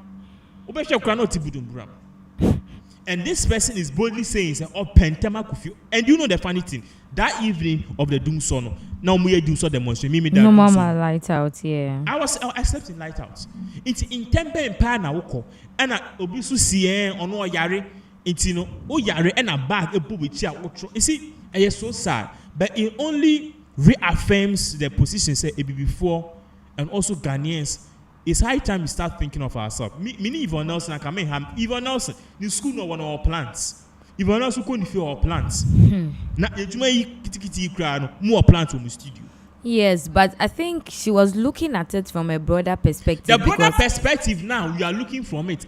And this person is boldly saying, "Oh, Pentama Kufi." And you know the funny thing? That evening of the Doom Sono, now we do so demonstration. No mama light out, yeah. I slept in light out. It's in Tempe and Panawoko, and I obisu CN on no yare. It's no yare and a bag a book with you see, it's so sad, but it only reaffirms the position say before, and also Ghanaians. it's high time we start thinking of ourselves. Me Yvonne Nelson, I can make him. Yvonne Nelson, the school no one of our plants. Yvonne Nelson couldn't feel our plants. Now, you may kitty cry more plants in the studio. Yes, but I think she was looking at it from a broader perspective. The broader perspective now, we are looking from it.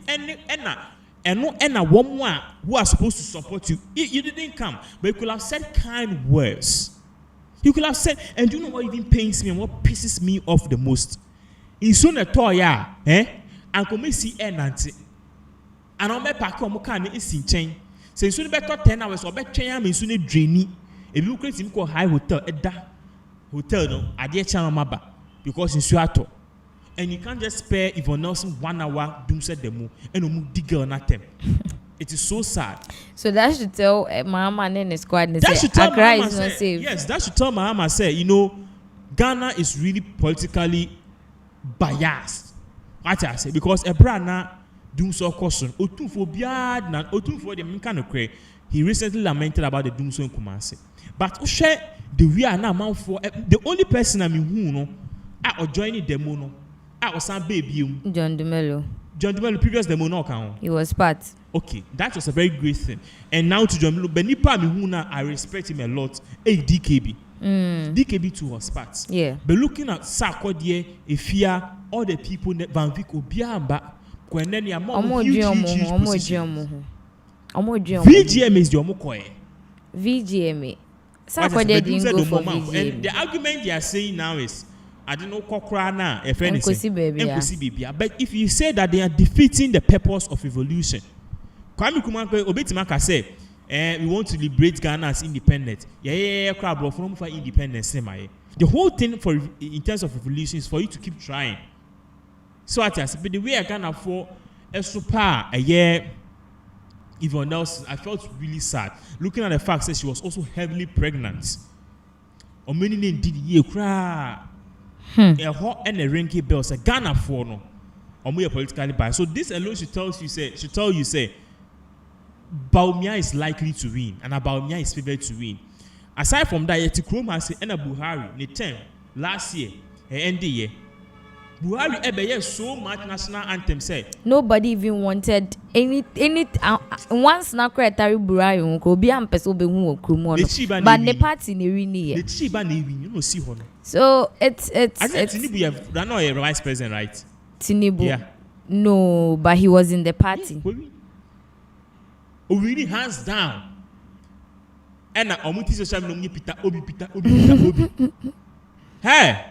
And one more who are supposed to support you. You didn't come, but you could have said kind words. You could have said, and you know what even pains me and what pisses me off the most? In soon a toy, and come see nanti. And on my pack on Mokani is in chain. Say soon better 10 hours or better chain, I soon a drainy. If you create him called high hotel, hotel no, I dear channel maba because in Suato. And you can't just spare Yvonne Nelson 1 hour doom set demo and no digger on them. It is so sad. So that should tell Mama and the squad. That should tell Mama say, yes, that should tell Mama say, you know, Ghana is really politically biased. What I say, because a brana doom so caution. Otunphobia na otunpho the kind of cray. He recently lamented about the doom so in Kumasi. But share the we are now man for the only person I mean who no I or joining demo no. I was some baby. John Dumelo. John Dumelo previous demo no count. He was part. Okay, that was a very great thing. And now to John Dumelo, Benipa Mihuna, I respect him a lot. DKB. DKB too was part. Yeah. But looking at Sarkodie, Efia, all the people that Van Vic Obiamba, Kwenenia, VGM is your Mokoe. VGM. Sarkodie didn't go for VGM. And the argument they are saying now is, I don't know Kokrana, if anything. But if you say that they are defeating the purpose of evolution, Kwame Kumanko Obetimaka say, we want to liberate Ghana as independent. Crab from for independence. The whole thing for in terms of evolution is for you to keep trying. So I say, but the way I can afford a super a year, Yvonne Nelson, I felt really sad looking at the fact that she was also heavily pregnant. Or many did ye cry. A hot and a rinky bell say Ghana for no or more politically biased. So this alone she tell you say Baumia is likely to win and Baumia is favored to win. Aside from that, yet Chrome has said Enna Buhari the term last year and the year. Buhari ebe so much national anthem say nobody even wanted any once na Tari Buhari unko be am person be hu okrumo no but the party ne win the chiba ne win you know see hono. So it's Tinubu have not a vice president, right? Tinubu. Yeah. No, but he was in the party. Really hands down. And Omuti social media Peter Obi. Hey,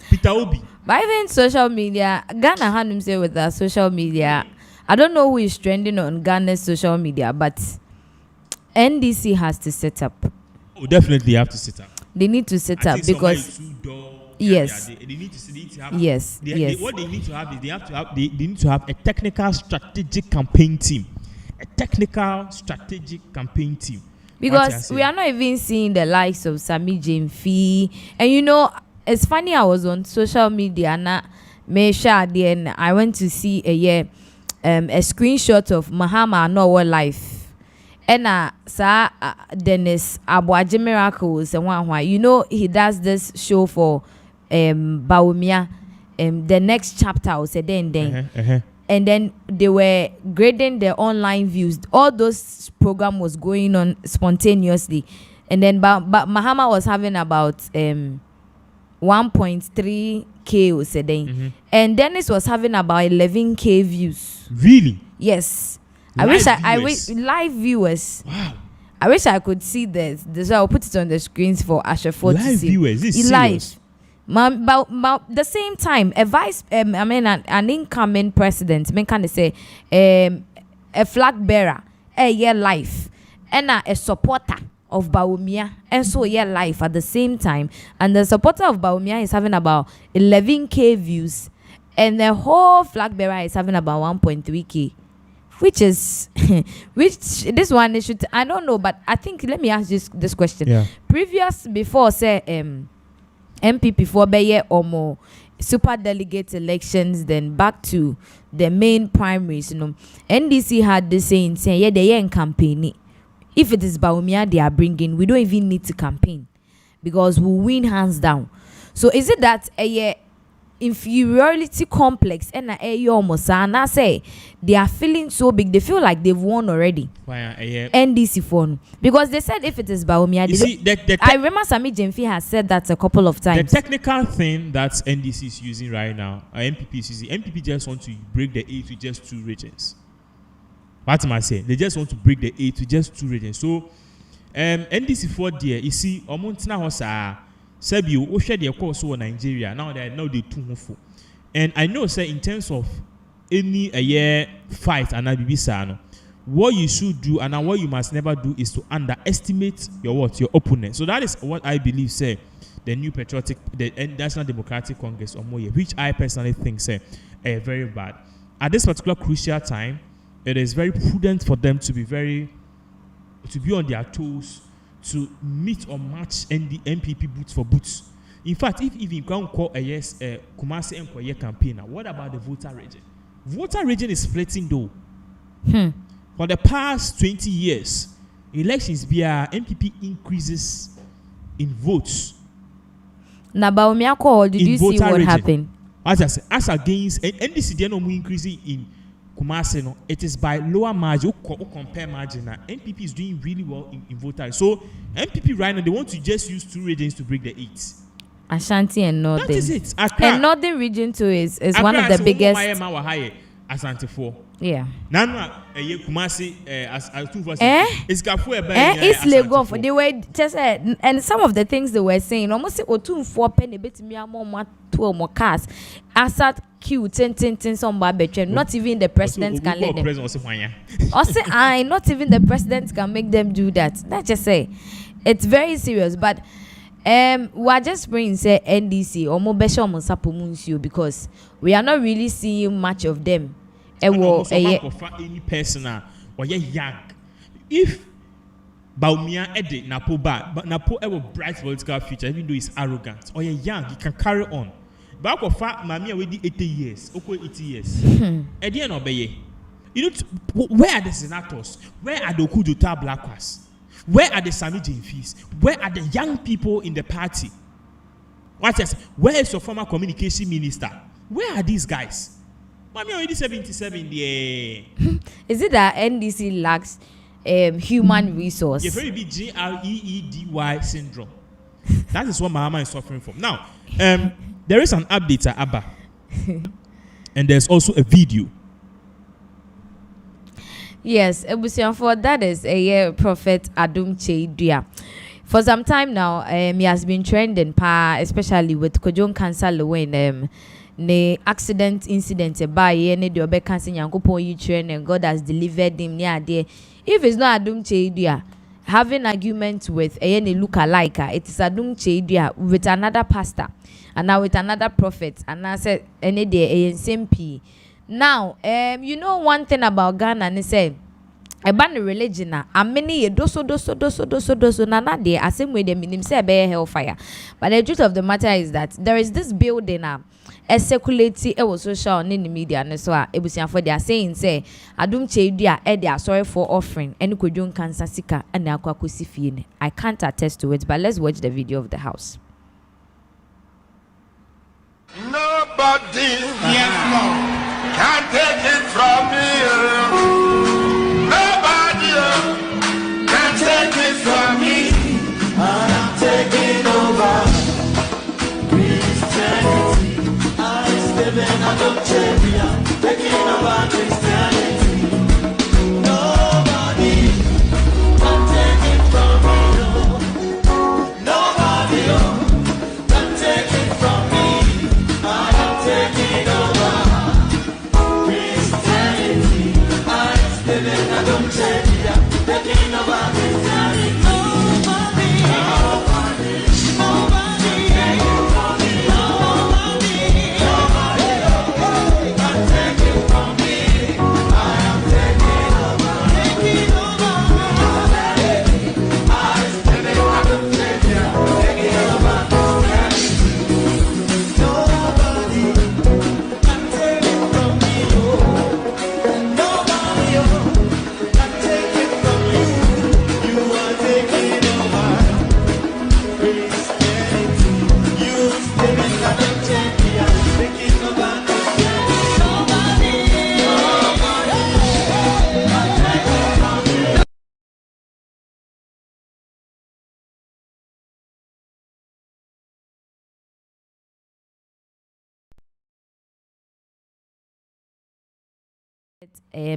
Peter Obi. But even social media, Ghana had himself with the social media. I don't know who is trending on Ghana's social media, but NDC has to set up. Oh, definitely have to set up. They need to set up because yes, they need to have, yes. What they need to have is they need to have a technical strategic campaign team, because we are not even seeing the likes of Sami Jemfi. And you know, it's funny, I was on social media and I went to see a screenshot of Mahama Noah life. And Dennis Abuaji Miracles and one, you know, he does this show for Baumia. The next chapter was said then. And then they were grading their online views. All those program was going on spontaneously. And then Mahama was having about 1.3K was said then. And Dennis was having about 11K views. Really? Yes. I wish live viewers. Wow. I wish I could see this. So I'll put it on the screens for Ashafo to see. Viewers, this is live. Serious? But the same time, an incoming president, can say a flag bearer, life, and a supporter of Baumia, and so life at the same time. And the supporter of Baumia is having about 11K views, and the whole flag bearer is having about 1.3K. Which is, this one they should, I don't know, but I think, let me ask this question. Yeah. Before, say, MPP for Beye or more super delegate elections, then back to the main primaries, you know, NDC had the saying, yeah, they ain't campaigning. If it is Baumia they are bringing, we don't even need to campaign because we win hands down. So is it that inferiority complex and almost and I say they are feeling so big, they feel like they've won already. NDC phone. Because they said if it is Baumia, I remember Sami Jemfi has said that a couple of times. The technical thing that NDC is using right now, MPP is using, MPP just want to break the A to just 2 regions. What am I saying? They just want to break the A to just 2 regions. So NDC for there, you see, Omanchannel Hosa, Sebi, we share their course over Nigeria. Now they too hopeful. And I know, say, in terms of any a year fight and Abibisa, what you should do and what you must never do is to underestimate your opponent. So that is what I believe, say, the new the National Democratic Congress or more, which I personally think, say, very bad. At this particular crucial time, it is very prudent for them to be on their toes, to meet or match MPP boots for boots. In fact, if even can call a yes Kumasi Employer campaigner, what about the voter region? Voter region is splitting though. For the past 20 years, elections via MPP increases in votes. Now, Baumia, did you see what happened? As against NDC, they are no increasing in Kumasi, no, it is by lower margin. Compare margin. MPP is doing really well in voter. So MPP right now they want to just use 2 regions to break the 8. Ashanti and Northern. That is it. Accra. And Northern region too is one of the biggest. Ashanti 4. Yeah. Nana Kumasi as 2 versus. It's It's Lagos. They were just and some of the things they were saying almost say 2-4 penny bit me more 2 more cars. Asat Q 10 some between not even the president can let them. Also, not even the president can make them do that. Let's just say it's very serious. But we are just bringing say NDC or Mobesha Monsapo because we are not really seeing much of them. Any person or young. If Baumia Ede Napo bad, but Napo ever bright political future, even though he's arrogant or young, he can carry on. Back of fact, Mamia already 80 years, 80 years. At the end of the year, you know, where are the senators? Where are the Okujuta Blackwas? Where are the Sami Jemfis? Where are the young people in the party? Where is your former communication minister? Where are these guys? Mamia already 77 there. Is it that NDC lacks human resource? A very big GREEDY syndrome. That is what Mahama is suffering from. Now, there is an update at Abba. And there's also a video. Yes, for that is a Prophet Adum Cheidua. For some time now, he has been trending, especially with Kojon Cancer when the accident incident by any the obe cancer yankopon you train and God has delivered him near there. If it's not Adum Cheidua having argument with any look-alike, it is Adum Cheidua with another pastor and now with another prophet and I said any day SMP. Now you know one thing about Ghana and say about the religion and many doso nana de same way they mean say be hellfire. But the truth of the matter is that there is this building a circulating was social in the media and so it was for they are saying say Adum Cheidua they are sorry for offering and could do cancer sika and akwakusi. I can't attest to it, but let's watch the video of the house. Nobody can take it from me. Nobody can take it from me. I'm taking over Christianity. I'm living under Cheidua, taking over Christianity. Nobody can take it from me. Nobody can take it from me. I am taking over Christianity. I'm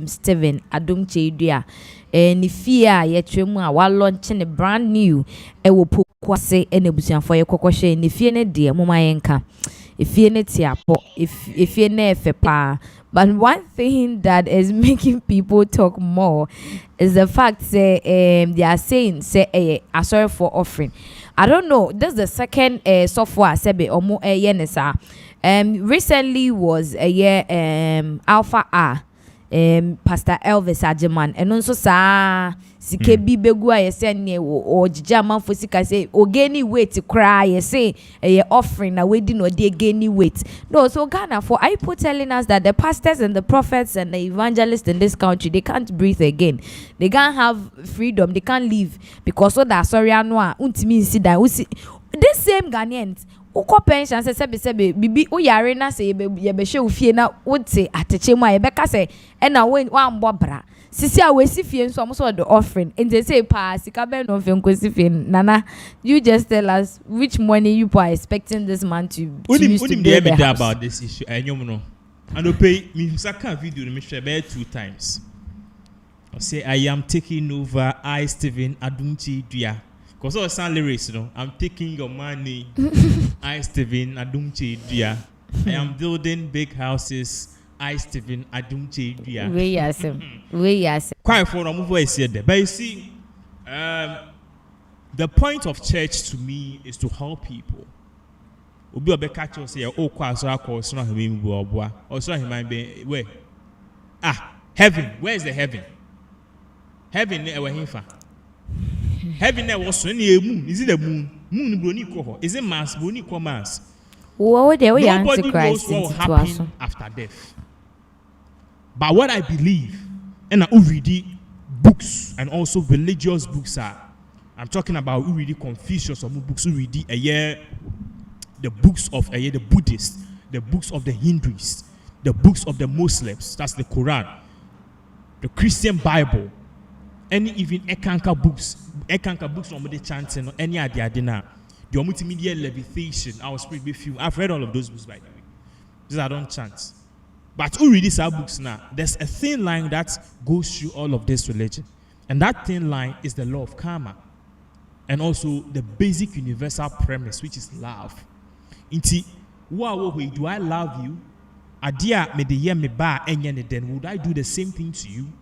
Steven Adumchedua and fear yet tremu while launching a brand new ewo pokwase and ebusianfo ye kokoshe ni fie ne de moma yenka if you ne tiapo if you ne pa. But one thing that is making people talk more is the fact say they are saying say sorry for offering. I don't know, this is the second software sebe omo yenesa. Recently was a year Alpha R Pastor Elvis Ajeman and also sa sike bi begu a yese ne o jija manfo sika say o gain weight cry yese offering na we di no dey gain weight. No, so Ghana, for people telling us that the pastors and the prophets and the evangelists in this country, they can't breathe again, they can't have freedom, they can't live because so that sorry anwa untimi nsi da this same Ghanaians uko pension se sebe bibi o yare na se ye be hwe ofie na wote ateche mu a ye beka se e na wa mbo bra sisi a we sifie nso am so the offering and they say pa sika be no fe nkosifie nana. You just tell us which money you are expecting this man to use to build the house. About this issue enyom no and o pay me saka video me share be 2 times. I say I am taking over Steven Adumchedua. Because all sound lyrics, you know, I'm taking your money. Steven Adumchedua. I am building big houses. Steven Adumchedua. We yes. Quite for a move is there. But you see, the point of church to me is to help people. Obi obe catch us say, oh, kwa so akọ so na him bu obua. Or so him be where? Heaven. Where is the heaven? Heaven e we himfa. Heaven was any moon. Is it the moon? Moon broni ko. Is it Mars? Broni ko Mars. Nobody knows what will happen after death. But what I believe, and I read books and also religious books I'm talking about who read Confucius or books who read the books of the Buddhists, the books of the Hindus, the books of the Muslims. That's the Quran, the Christian Bible. Any even Ekanka books from the chanting or any idea dinner, the multimedia levitation, our spirit be few. I've read all of those books by the way. These I don't chant. But who read these books now? There's a thin line that goes through all of this religion. And that thin line is the law of karma. And also the basic universal premise, which is love. Inti, do I love you? Adia me de ye me ba enye then would I do the same thing to you?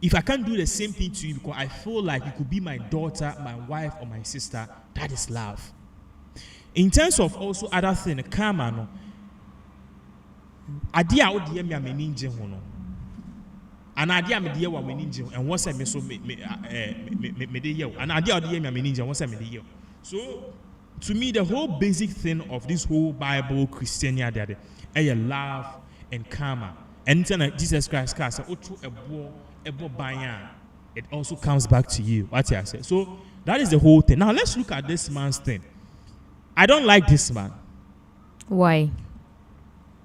If I can't do the same thing to you because I feel like you could be my daughter, my wife, or my sister, that is love. In terms of also other things, karma no. Adia odi me ameninje ho no. And adia me de wa ameninje ho and what's me so me de ye. And adia odi me ameninje what's me de ye. So to me the whole basic thing of this whole Bible Christianity is love and karma. Anytime Jesus Christ says it also comes back to you. What I said. So that is the whole thing. Now let's look at this man's thing. I don't like this man. Why?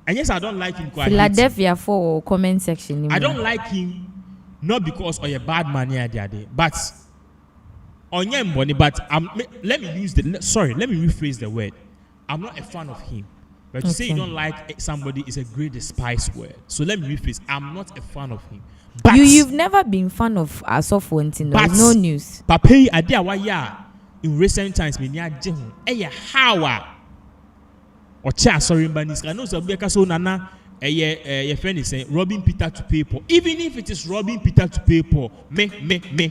And yes, I don't like him. Philadelphia for comment section. I don't like him not because of a bad man here the other day, but on your money. But let me rephrase the word. I'm not a fan of him. But to say you don't like somebody is a great despised word. So let me rephrase. I'm not a fan of him. But you've never been fan of Asofo. There's no news. Papa, in recent times, how or sorry, I know so nana your friend is saying robbing Peter to pay Paul. Even if it is robbing Peter to pay Paul, me.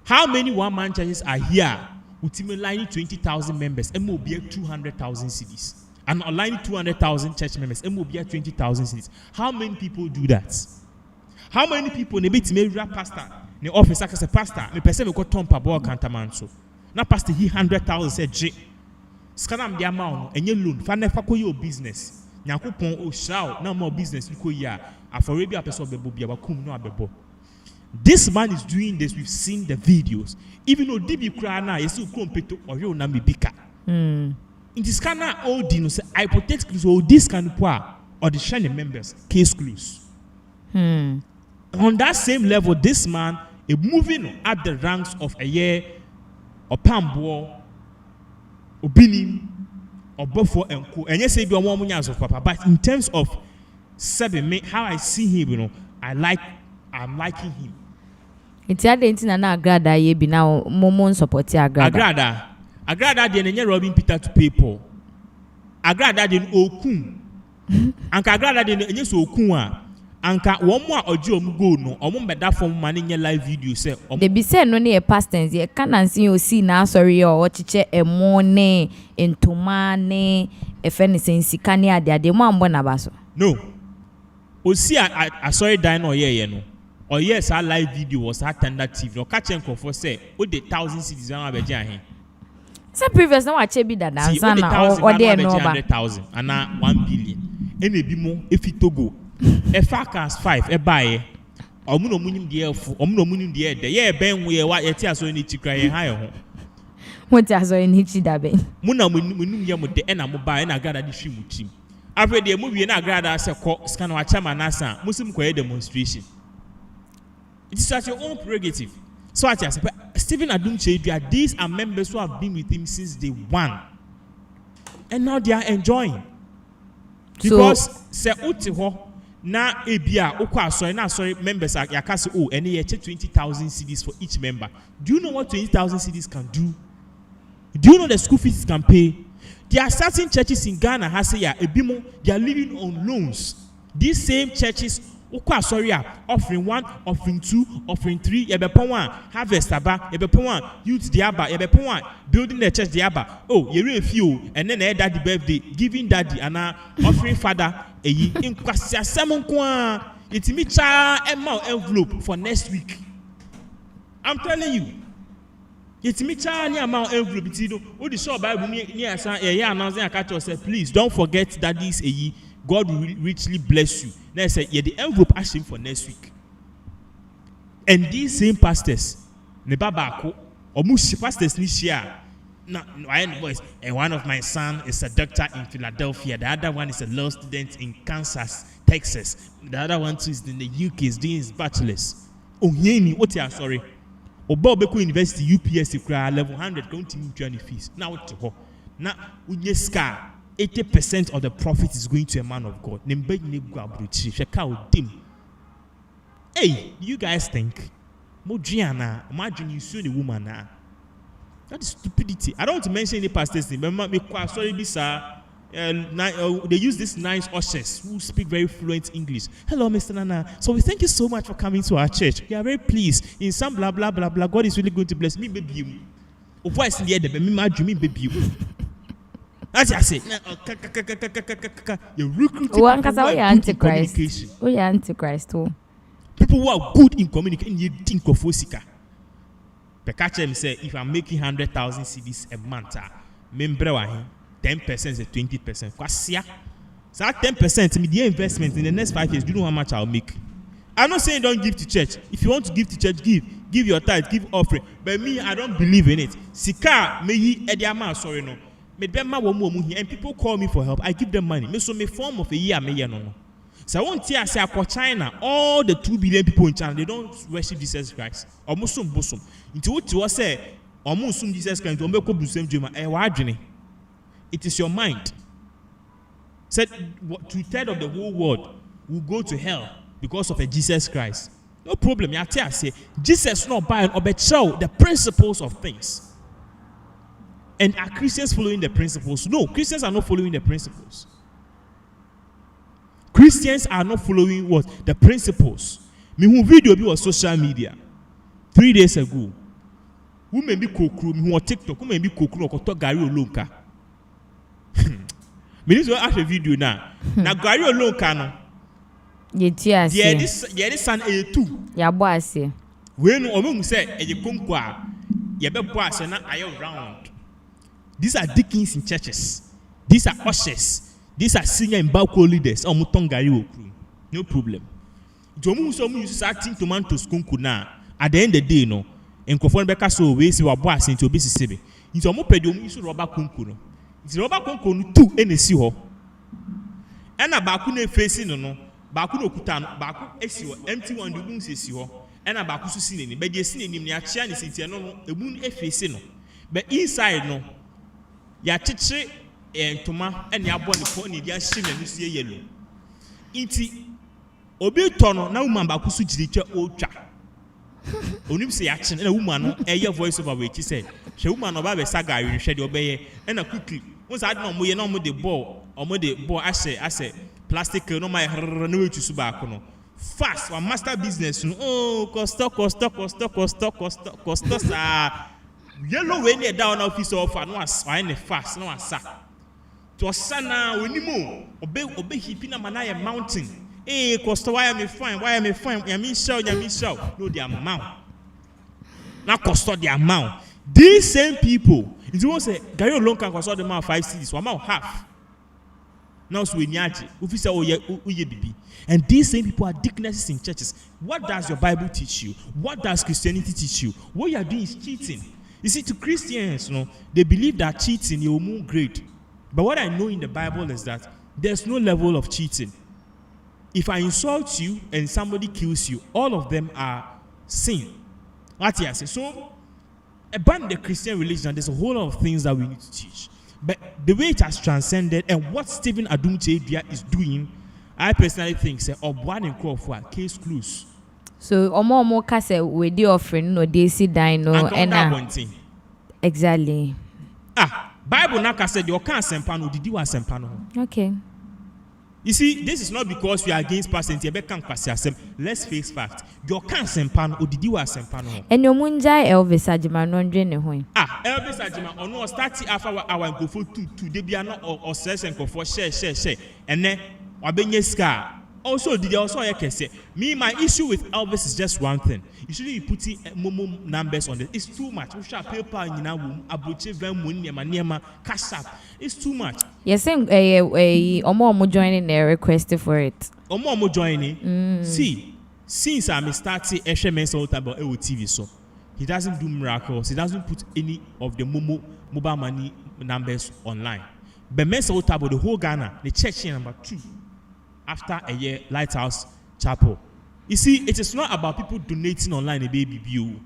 How many one-man churches are here with lining 20,000 members and will be 200,000 cities? And aligning 200,000 church members and will be 20,000 cities. How many people do that? How many people ne bit me rap pastor ne office aka say pastor me person me ko tompa bo kantamanso na pastor he 100,000 say J scanam dia ma no enye loan fa na fa ko your business nyakopon o shao na more business ko ya afore bi apeso bebo bia bakum no abebo. This man is doing this. We've seen the videos. Even though DB cry now, you see Krompeto or you na bika. In this kind of old dino say I protect clues or this kind of poor or the shining members case clues. On that same level, this man is moving up the ranks of a year or Pambo or Binim or Buffo and Co. And yes, they do one of Papa. But in terms of seven me how I see him, you know, I'm liking him. It's a day na agrada ye be now momon support agrada. Agrada de nenye Robin Peter to people. Agrada de okun. Anka agrada de nenye so okun a. Anka one more oji omugo no. Omo beda form mani nye live video say. They be say no ne pastors ye can see you see na sorry or chiche e mone entomane e fe ne sensika ne ade mo ambo na baso. No. Osi I sorry dine or ye no. Or yes, our live video was our tender TV. No catch and for say, what the 1,000 citizens are being here. So previous now watch be that dance or there no ba 100,000 and now 1 billion. And maybe more if it to go. A facas 5 a buy. Omuno munim the elf, omuno munim the air. Yeah, Ben, we are what you tell so you need to cry higher. What else in Hichi Dabe? Muna munum yamu the end of buy and I got a dish with him. After the movie and I got as a scan of Chamanasa, Muslim Koya demonstration. It is at your own prerogative. So I say, Stephen Adumche, these are members who have been with him since day one. And now they are enjoying. Because se utiho na ebia okwa sorry members are yakase and they 20,000 CDs for each member. Do you know what 20,000 CDs can do? Do you know the school fees can pay? There are certain churches in Ghana ebimo they are living on loans. These same churches offering 1, offering 2, offering 3, harvest aba, youth diaba, building the church diaba. Oh, you a few, and then daddy birthday, giving daddy, and offering father a in kwasia samon kwa. It's me cha envelope for next week. I'm telling you. It's me cha amount envelope. It's the show Bible near announcing a catch say, please don't forget that this a God will richly bless you. Now I say, yeah, the envelope asking for next week. And these same pastors, Nebabako, or Mushi pastors this year. Now, and one of my son is a doctor in Philadelphia. The other one is a law student in Kansas, Texas. The other one too is in the UK, is doing his bachelor's. Oh, yeah, what you are sorry. Obo University, UPS, level 100, going to mutual fees. Now, what to go? Now, Unyeska. 80% of the profit is going to a man of God. Hey, you guys think? Modriana, imagine you sue the woman now. That is stupidity. I don't want to mention any pastors name. Sorry, they use these nice ushers who speak very fluent English. Hello, Mr. Nana. So we thank you so much for coming to our church. We are very pleased. In some blah blah blah blah, God is really going to bless me, baby. Of voice in the air, baby. That's I say. You're recruiting Antichrist. Oh, yeah, Antichrist too. People who are good in communication, you think of Osika. Pekacha say, if I'm making 100,000 CDs a month, member 10% is 20%. Kwasia. So that 10% media investment in the next 5 years, do you know how much I'll make? I'm not saying don't give to church. If you want to give to church, give your tithe, give offering. But me, I don't believe in it. Sika me yi ediama sorry no. And people call me for help. I give them money. So me form of a year no. So I won't say China, all the 2 billion people in China, they don't worship Jesus Christ. Almost bosom. Into what you say, almost Jesus Christ, it is your mind. Said 2/3 of the whole world will go to hell because of a Jesus Christ. No problem. I say Jesus not buying or show the principles of things. And are Christians following the principles? No, Christians are not following the principles. Christians are not following what? The principles. Me who video be on social media 3 days ago. Who may be kokru, me who on TikTok, who may be kokru or talk Gary Olonka. Me need to ask a video now. Now Gary Olonka no. Yeah, this son a two. Yeah, boy, say. When Omo say a kunkwa, ye be boss na ayo round. These are deacons in churches. These are ushers. These are senior and balcony leaders. No problem. At the end of the day, no. And conform beka so we see what boss into obisi sebe. Into omo pedi omo use rubber kunku no. It's rubber kunku no 2 esi ho. And a baku ne facing no. Baku no kuta no. Baku esi ho. Empty one do boom esi ho. And a baku so sine ni. But the sine ni ni achia ni sinti no no. E boom e facing no. But inside no. Ya chichi entoma and ya boni poni dia shim na nusie yellow. Inti obi tono na woman ba kusu jiriche otwa. Onim se action na woman no eye voice over we ti say. She woman no ba be saga we hwe de obeye e na quickly. Once ade no mo ye na mo de ball ase plastic no my no we to suba akono. Fast one master business no cost sa yellow when they down office offer no as fine fast no asa to sana wenimo obe hipina manaya mountain cost why am fine yami show no the amount na cost the amount these same people if you want say Gary alone can cost the amount 5 cities one amount half now so wenyaji officer oye bibi. And these same people are deaconesses in churches. What does your Bible teach you? What does Christianity teach you? What you are doing is cheating. You see, to Christians, they believe that cheating you will move great. But what I know in the Bible is that there's no level of cheating. If I insult you and somebody kills you, all of them are sin. What I say. So, about the Christian religion, there's a whole lot of things that we need to teach. But the way it has transcended and what Stephen Adumche is doing, I personally think say one in Crawford case close. So omo kase we dey offering no dey sit down no and exactly. Bible na kase dey okan sempa no didi wa sempa no. Okay. You see, this is not because we are against pastor ebe kan kwase asem. Let's face fact. Your kan sempa no didi wa sempa no. Enyo munja Elvis Ajima no ndwe ne ho. Elvis Ajima ono start afa our go for 2 dey bia no or stress and for share and then also, did also say me my issue with Elvis is just one thing. You shouldn't be putting momo numbers on it. It's too much. We shall paper in our abuche niema cash up. It's too much. Yes, omo joining the request for it. Omo joining. See, since I'm starting SMS about TV, so he doesn't do miracles. He doesn't put any of the mobile money numbers online. But Mensa Otabo, the whole Ghana, the church here number 2. After a year, Lighthouse Chapel. You see, it is not about people donating online a baby view.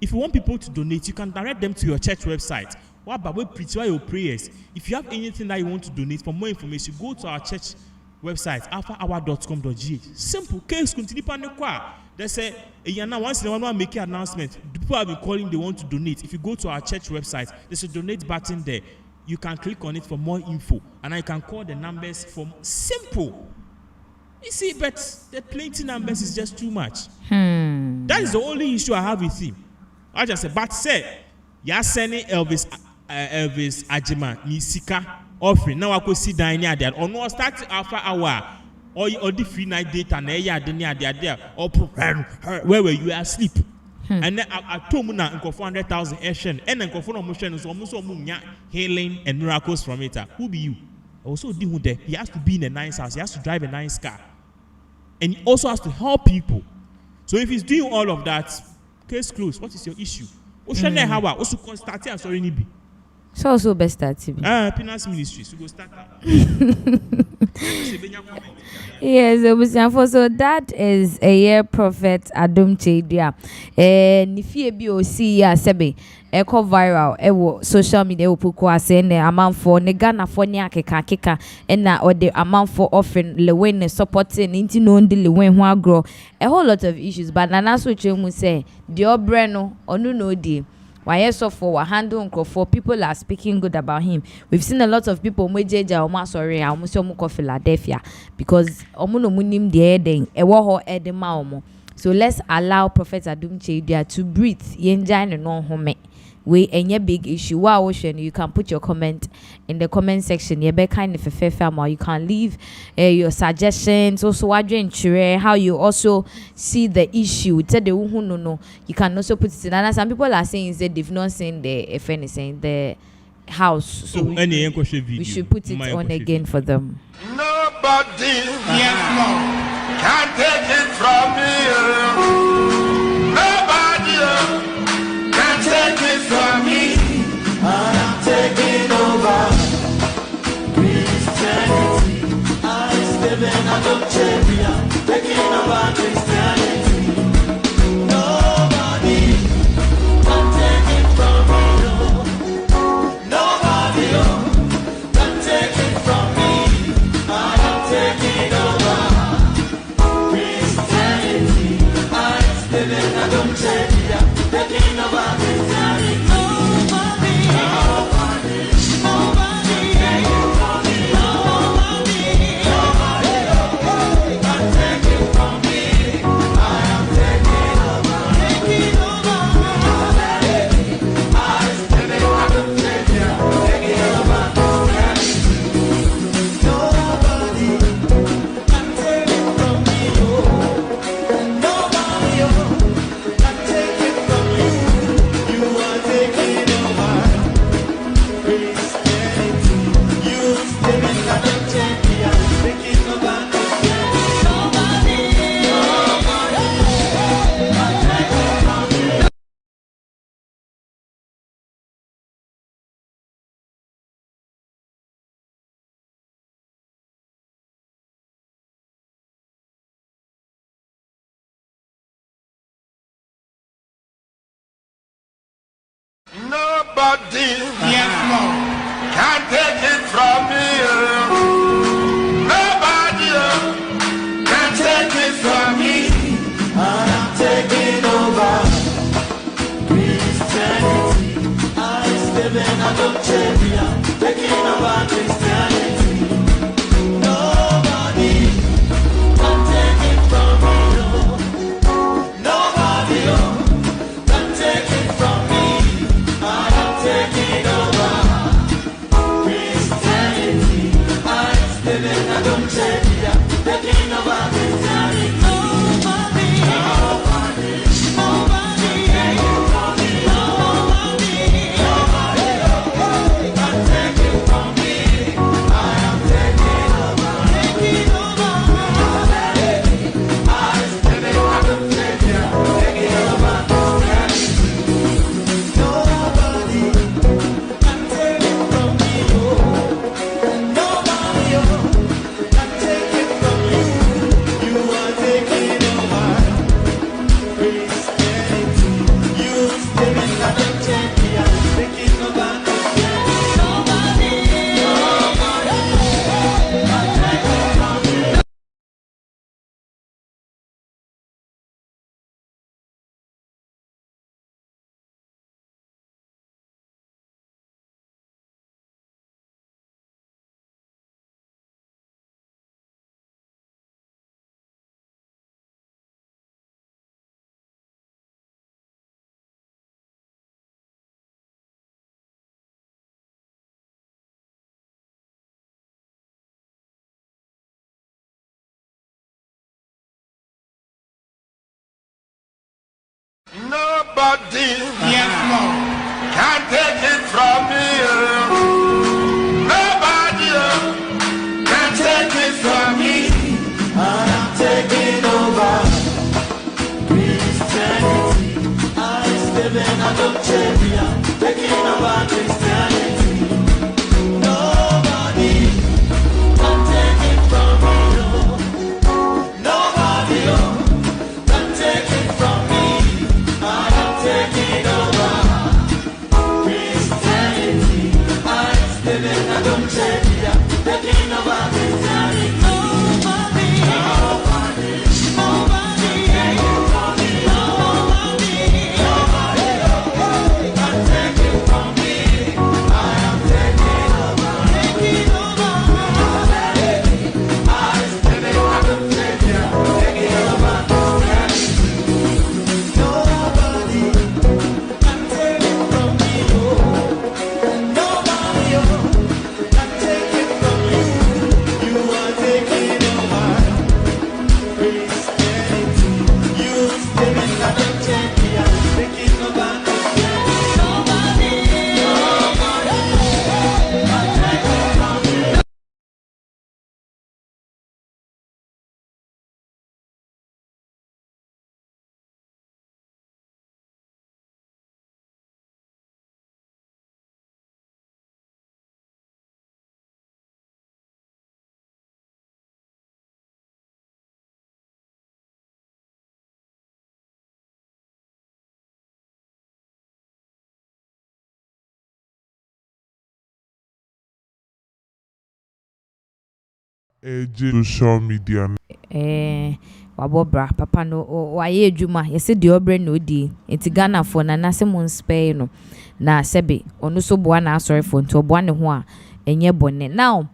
If you want people to donate, you can direct them to your church website. What about we preach your prayers? If you have anything that you want to donate, for more information, go to our church website, alphahour.com.gh. Simple case, continue. They say, once they want to make an announcement, people have been calling, they want to donate. If you go to our church website, there's a donate button there. You can click on it for more info, and I can call the numbers for simple. You see, but the plenty numbers is just too much. That is the only issue I have with him. I just said, but say, you're sending Elvis Ajima, Misika, offering. Now I could see down there. Or no, start after hour. Or the free night data, and there, or where were you asleep? And then I told him that 400,000 Asian, and then motion is almost healing and miracles from it. Who be you? Also, he has to be in a nice house, he has to drive a nice car, and he also has to help people. So if he's doing all of that, case closed. What is your issue? Also, constantly, I'm sorry, Nibi. So also best start to be. Pinax Ministries, we go start that. Yes, so that is a year prophet Adumche dia. Nifie bi o see ya sebe eko viral ewo social media opuko ase ne amount for ne Ghana for ne akeka na or the amount for offering lewen supporting nti no ndi lewen ho agro a whole lot of issues, but nana so chemu say the obre no onu no di. Why so for handle for people are speaking good about him. We've seen a lot of people Philadelphia because omuno munim the eden ewo edema. So let's allow Prophet Adumche to breathe. Yenja no home. We any big issue. Wow, you can put your comment in the comment section. You be kind of a fair you can leave your suggestions. Also, how you also see the issue. You can also put it in. And some people are saying that they've not seen the if anything the house. So we should put it on again for them. Nobody, yes, Lord, can take it from me. Nobody. Take it from me, I'm taking over Christianity. I'm living out of Chevia, taking over Christianity. Nobody can take it from me. Nobody can take it from me. I am taking over. Nobody, yes, Lord, can take it from me. Nobody can take it from me. I am taking over Christianity. I am living out of Chevia, taking over Christianity. Nobody can take it from me. Nobody can take it from me. I am taking over Christianity. I am living out of Chevia, taking over Christianity. Nobody, nobody, nobody can take it from me. Nobody, nobody can take it from me. I am taking over, taking over. I am living out of Chevia, taking over Christianity. Nobody can take it from me. Nobody can take it from you. You are taking over Christianity. You living out of Chevia, taking over Christianity. Nobody can take it from me. Nobody, yes, Lord, can take it from me. Nobody can take it from me. I am taking over Christianity. I am living out of Chevia, taking over Christianity. Nobody can take it from me. Nobody can take it from me. I am taking over Christianity. I am living out of Chevia, taking over Christianity. Nobody, nobody, nobody can take it from me. Nobody, nobody can take it from me. I am taking over, taking over. I am living out of Chevia, taking over Christianity. Nobody can take it from me. Nobody can take it from you. You are taking over Christianity. You living out of Chevia, taking over Christianity. Nobody, nobody can take it from me. Social media. Wabobra papa no waye adwuma yese de obre no di enti Ghana fo na nase mon spare no na sebe onu so boa na asori fo nti oboa ne ho a enye bone now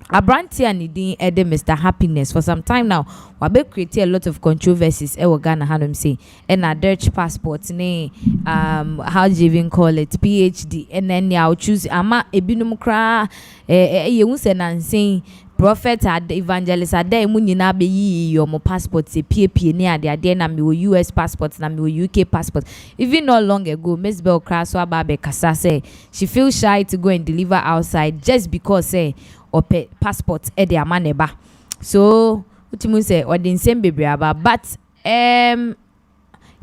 Abranti and Nidin Ede Mr. Happiness for some time now. Wabe create a lot of controversies. Ewo Ghana hanum say. And a Dutch passport ne how do you even call it? PhD. And then ya choose ama ebinum kra ye unse nansen prophet ad evangelist ade mu nyina be yi your passport say pie ne ade na me US passport na me UK passport. Even not long ago Miss Bell kra so ababe kasa say she feels shy to go and deliver outside just because say or passport e de amaneba. So utimu say or the same baby aba but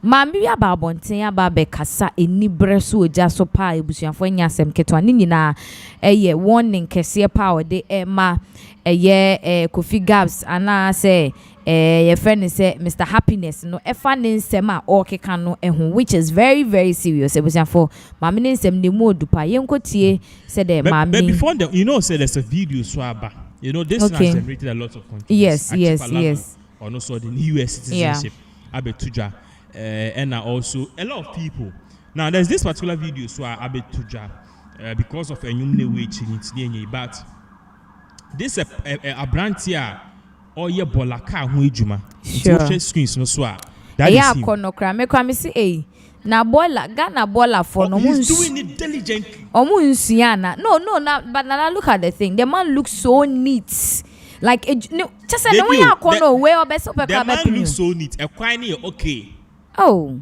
Mami aba bonten aba be kasa eni breso oja so pa ebusuafo nyasem ketwa ni nyina eye warning kese pa ode ma eye Kofi Gabs ana say your friend is say Mr. Happiness no efa ne nsem a okeka no ehu, which is very very serious. E busan for mama ne nsem ne mu odupa yenkotie say the mama. But before the, you know, say there's a video swaba. You know, this has generated a lot of content. Yes, yes. Or no, so the US citizenship, Abetuja, and also a lot of people. Now, there's this particular video, so Abetuja, because of a new wage in its but this a brand here, or your bolaka, who juma, social screens, no swa. That is him. Konokra, me kwame si na boiler, Ghana boiler for no. He's doing it diligently. No, but now look at the thing. The man looks so neat. Like just no way I corner way or best the man looks so neat. A quine okay. Oh.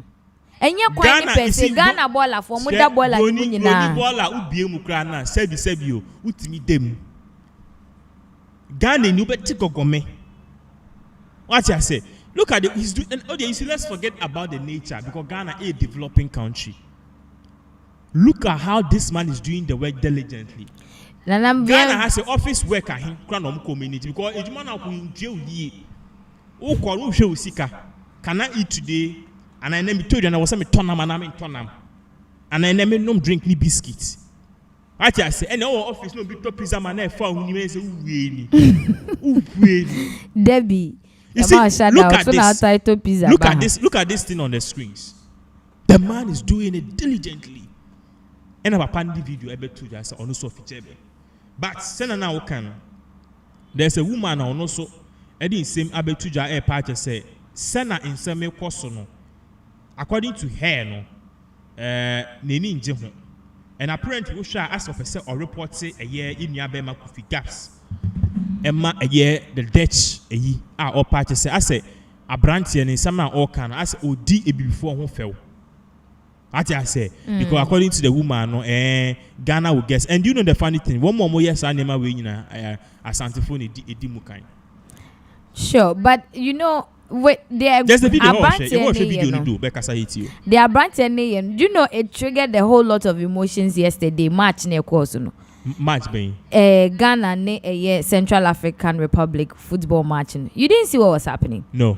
And you quite person Ghana boiler for muda boiler you na. Boiler ubi mukrana sebi utimi dem. Ghana you better go me. What I say? Look at it. He's doing. And you see, let's forget about the nature because Ghana is a developing country. Look at how this man is doing the work diligently. Ghana has an office worker in Kranom community because a man who jail ye. Oh, Kwadwosheldon Sika. Can I eat today? And I never told you, and I was saying, Tonam, and I'm in Tonam. And I never no drink ni biscuits. I say, and our office no big pizza man, I found when you say, Debbie. You see, look at this. Look at this thing on the screens. The man is doing it diligently. And I've found the video able to just on also feature. But now can there's a woman on also Eddie same able to just a part say Sena in some person. According to her, no, Nini in and apparently we shall ask of a or report say a year in Yabema Kufi gaps. Emma a year the Dutch a ye are all parties say I say a branch and in some all can as OD before who fell. I say because according to the woman no Ghana will guess. And you know the funny thing, one more yes I never win a Santiphone Edimukai. Sure, but you know there's a video watch a video do because I hate you. They are branch and you know it triggered a whole lot of emotions yesterday March near course no. Match being Ghana ne Central African Republic football match. You didn't see what was happening? No.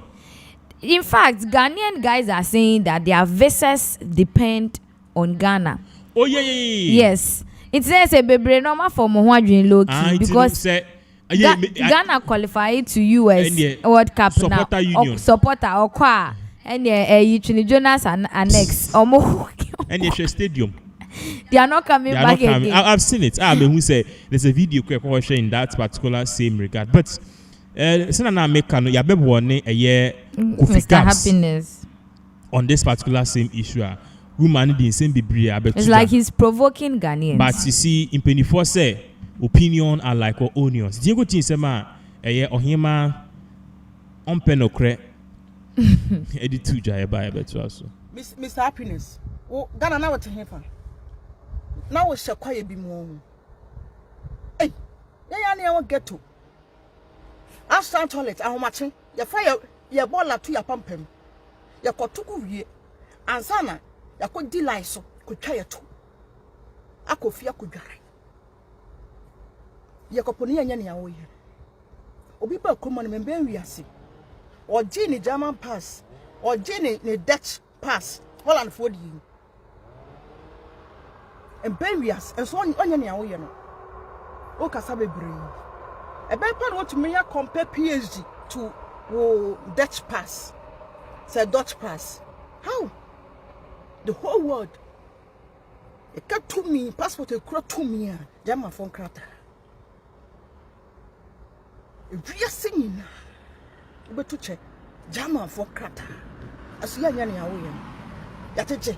In fact, Ghanaian guys are saying that their visas depend on Ghana. Oh yeah. Yes. It says a baby normal for Mohwadrin low key because Ghana qualified to US World Cup supporter now. Union. Supporter or qua and you Jonas and annex or more. And your stadium. They are not coming back again. I've seen it. I mean, who say there's a video in that particular same regard. But Mr. Happiness on this particular same issue. Woman didn't same be it's like he's provoking Ghanaians. But you see, in Penny say opinion are like onions. Diego Tinsema ohima on penokre edit to Jaya better also. Mr. Happiness. Oh, Ghana now what to happen? Now we shall quiet be more. Hey, I won't get to. I stand toilet, I'm matching. Your fire, your ball to your pumping. Your cotuku, and Sana, your could delight so, could try it. I could fear could die. Your company and any away. Or people come on and bury us. Or Jenny German pass, or Jenny Dutch pass, Holland for you. And bury us, and so on any away. O Kasabe brain. A better want to me compare PhD to Dutch pass. Say Dutch pass. How? The whole world. It got to me, passport a crop to me, German phone crater. If we are singing, but to check German phone crater. As you are yanny away. Yatache.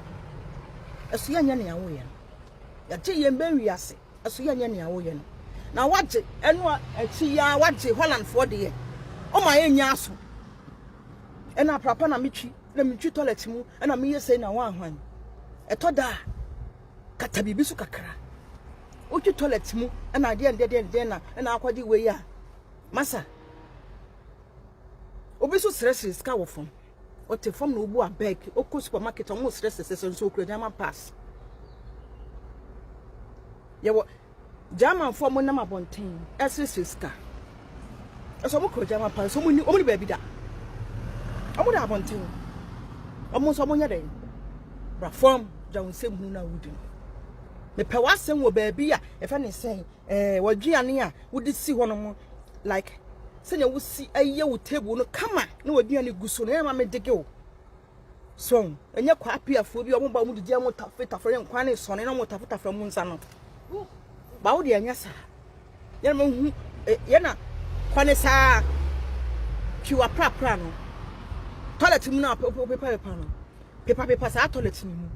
As you are yanny away. Yatache and bury us. As you are yanny away. Now watch it, and what ya watch it Holland for the year. Oh my yasu. And I papa na michi, let me treat toilet mu, and I me say na one. A toda Katabibisu kakra. Uchi toilet mu, and I did dinner, and I quadi way ya. Massa Obisu stress is cow from. What a form no boa beg, Oko supermarket almost stresses and so German pass. Ya what? German for my number 1 team. As is car. As a German pass, so many only baby that. Omo da abonten. Omo so omo nya den. Bra form ja unsem hu na wudi. Me pe wasem wo baabi a e fa ne sen waduane a wodi si ho no mo like senya wo si aye wo table no kama na waduane guso no e ma me dege wo. So enye kwa apiafo bi omo ba mu didi am tafetafre nkwa ne so ne na mo tafetafre mu nsa no. Ba wo de anya sa. Ye ma hu ye na kwa ne sa kiwa pra no. Toilet mu na paper no. Paper sa toilet ni mu.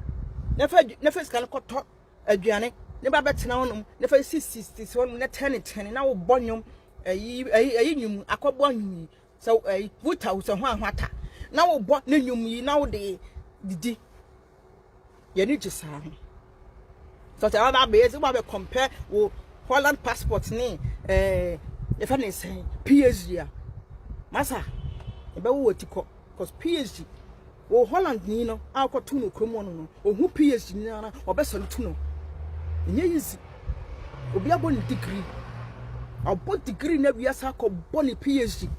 Na fa ska no koto aduane ne ba betena honom ne fa 60 won ne 10 na wo bonyom ayi nyum akọbọ nyum so vuta wo so ho ahwata na wo bo ne nyum yi na wo de didi ye ni gisa ho so ta ba be ezi ba be compare wo Holland passport ni if any say PhD a masa e be wo tiko cause PhD wo Holland ni no akoto no kromo no ohu PhD ni na obeso no tu no nye easy obi abo ni degree abo degree na bia sa ko boni PhD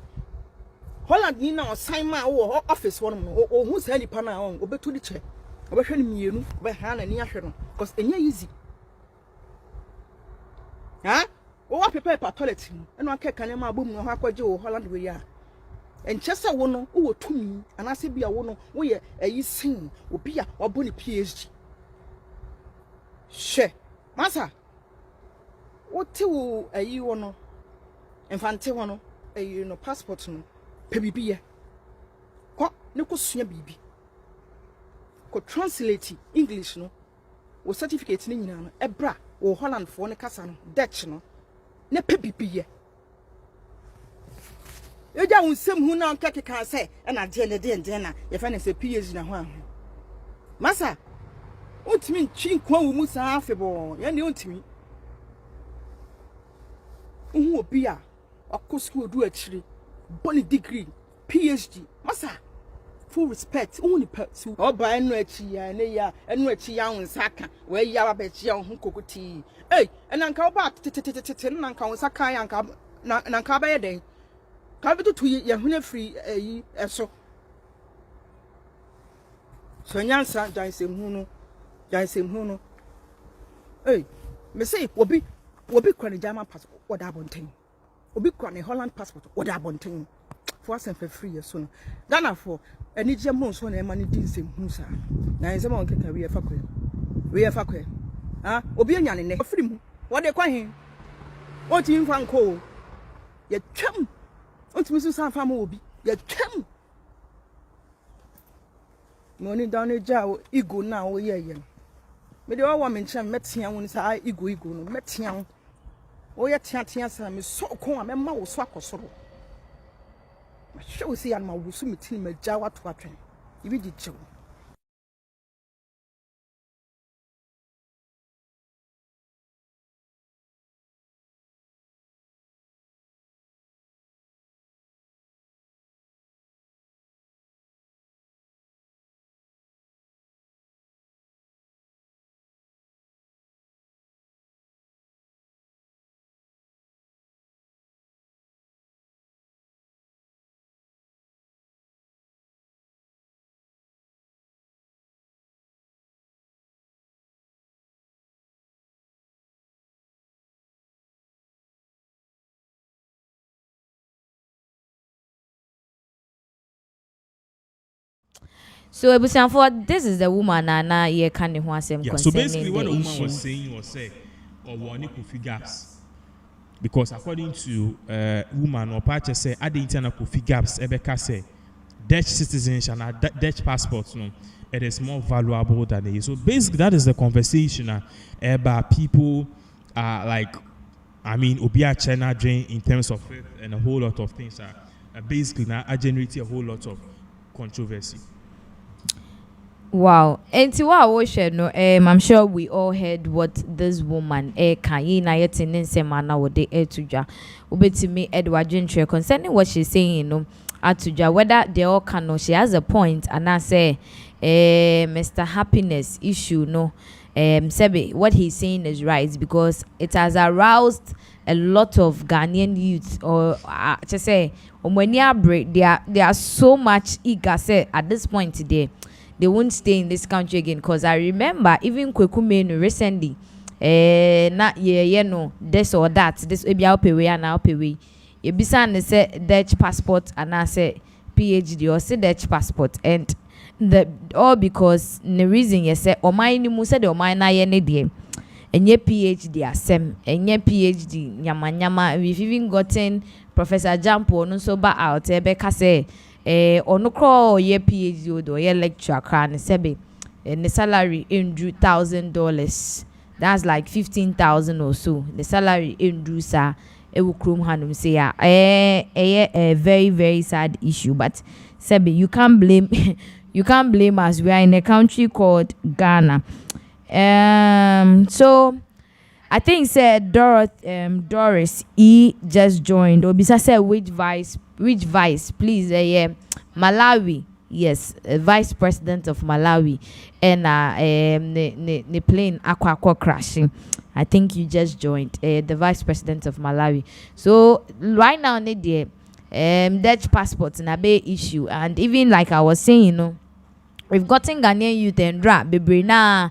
Holland ni na sign ma wo office won no ohu sa nipa na on obetu di che obehwe ni mienu obe ha na ni ahwe no cause enye easy ha wo wa prepare pa toilet no eno akeka ne ma abom no ho akwaje wo Holland we ya enchese wo no wo tumi anase bia wo no wo ye ayi sin obi a obo ni PhD she masa wote wo ayi wo no infante wo no ayi no passport no pe bibie ko ne ko sua bibi ko translate English no wo certificate ni nyina no ebra wo Holland fo ne kasa no Dutch no ne pe bibie eja unsem hu na nkeke kan se na de na ye fa ne se PhD na ho ahu masa ontimi ntwi nkwa wo mu saa afebo ye ne ontimi uhu obi a akọ school do akiri boni degree PhD masa full respect uhu ni patu oba enu achi ya ne ya enu achi ya unsaka we ya ba chi ya hu kokoti ena nka oba tete na nka unsaka ya nka na nka ba ye den ka bi to ye hu free yi eso so nyansa jansem hu no me say obi kwa ne German passport oda bonten obi kwa ne Holland passport oda bonten for us for free so no Ghana for any German so na e ma ne dinsem hu sa na ensem on keka we fa kwa ah obi anya ne free mu wo de kwa hen o ti mfa nko ye twam o ti misu sa fa ma obi ye twam money down e ja ego na wo ye me de wa me nkyem metia won sa ego no metia wo ye tia sa me so ko a me ma wo so akosoro ma show si an ma wo so metin ma ja wa to atwen ibi di chew So Ebusianfo, this is the woman Nana ye can ho asem Yeah, so concerning basically what the woman issue. was saying was say or one could gaps. Because according to woman or patch say at the internal could gaps ebeka say Dutch citizenship and Dutch passports no it is more valuable than they. So basically that is the conversation about people like Obia China drain in terms of faith and a whole lot of things basically now generating a whole lot of controversy. Wow. And to what we share no I'm sure we all heard what this woman can na yet in semana wo de tuja ubetimi Edward Gentry concerning what she's saying atuja whether they all can know she has a point and I say Mr. Happiness issue no Sebi, what he's saying is right because it has aroused a lot of Ghanaian youth or just say when you break they are so much eager say at this point today they won't stay in this country again because I remember even Kwekume recently not no this or that this be out pay and out pay you be saying say Dutch passport and I say PhD or say Dutch passport and the all because the reason you say Oman mu say the Oman na ye ne de enye PhD asem enye PhD nyama we've even gotten Professor Jampo no so ba out ebeka say ono kro ye PhD or ye lecturer kra ne sebe the salary indru $1,000 that's like 15,000 or so the salary indru sa ewu krom hanum say ya a very very sad issue but sebe you can't blame you can't blame us. We are in a country called Ghana. So I think said Doris E just joined. Obisa said which vice, please. Malawi, yes, vice president of Malawi, and the plane aqua crashing. I think you just joined the vice president of Malawi. So right now, the Dutch passports and a big issue, and even like I was saying, you know. We've gotten Ghanaian youth and rap, baby. Now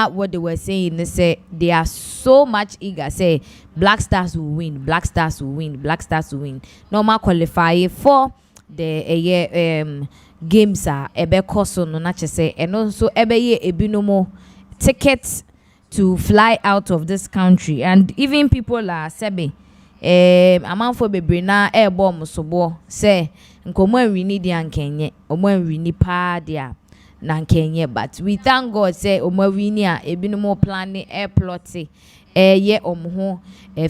what they were saying, they say they are so much eager. Say Black Stars will win, Black Stars will win, Black Stars will win. Normal qualify for the games are ebe koso no na say and also ebe ye ebinomo tickets to fly out of this country and even people are sebe amanfo bebre na ebo musobo say nkomo we need yan kenye omo we ni pa dia na kenye but we thank God say omo we ni a ebinomo planning air plotting ye omho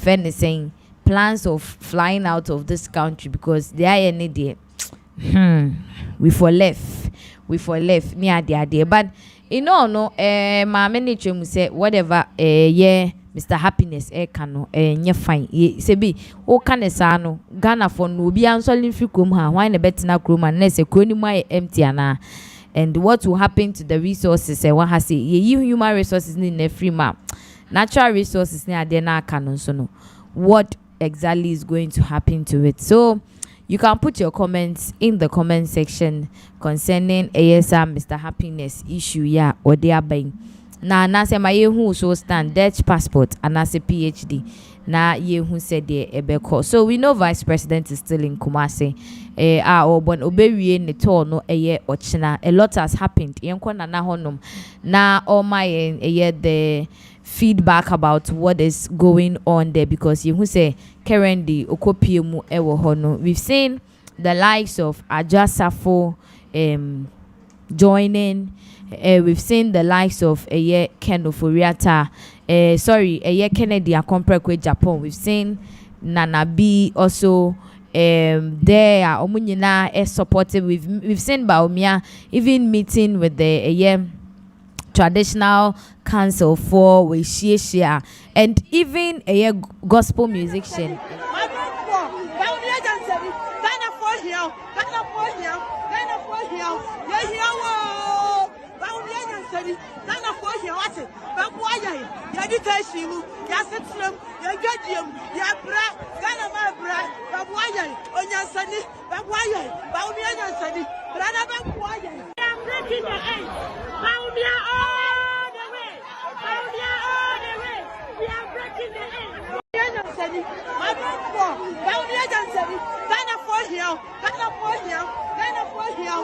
friend saying plans of flying out of this country because they are any day we for left near the idea but you know no my manager mu say whatever yeah Mr. Happiness kano nye fine se bi o kan sa no Ghana for no obi ansole free krom ha why na betina krom and na se kroni mu empty ana and what will happen to the resources one has say human resources ni na free ma natural resources ni ade na kano so no what exactly is going to happen to it. So you can put your comments in the comment section concerning ASR Mr. Happiness issue yeah or they are buying. Na say my who so stand Dutch passport and as a PhD. Na ye who said the ebeko. So we know Vice President is still in Kumasi. Obon obewie ne to no eye ochina. A lot has happened. Yenko na honum. Na all my the feedback about what is going on there because you who say currently okopiemu ewo hono. We've seen the likes of Ajasafo joining. We've seen the likes of Ken Oforiata, Kennedy Akomprekwe Japan. We've seen Nana B also there Omunyina supportive. We've seen Baumia even meeting with the traditional council for Weshia and even a gospel musician. Ghana for here what it Babuaya Yadikashimu Yasitrum Yagadium Yabra Ghana Mabra Babuaya Onyasani Babuaya Baumia Sani Brana Babuaya I'm breaking the end Baumia all the way Baumia all the way we are breaking the end my for Baumia Jansani Ghana for here Ghana for here Ghana for here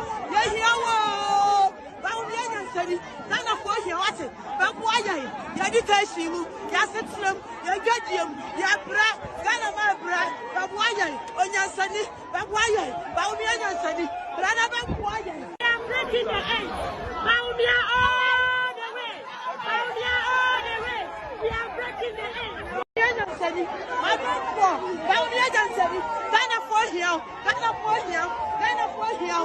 Ghana for here what it Babuaya Yadikashimu Yasitrum Yagadium Yabra Ghana Mabra Babuaya Onyasani Babuaya Baumia Sani Brana Babuaya I'm breaking the end Baumia all the way Baumia all the way we are breaking the end my for Baumia Jansani Ghana for here Ghana for here Ghana for here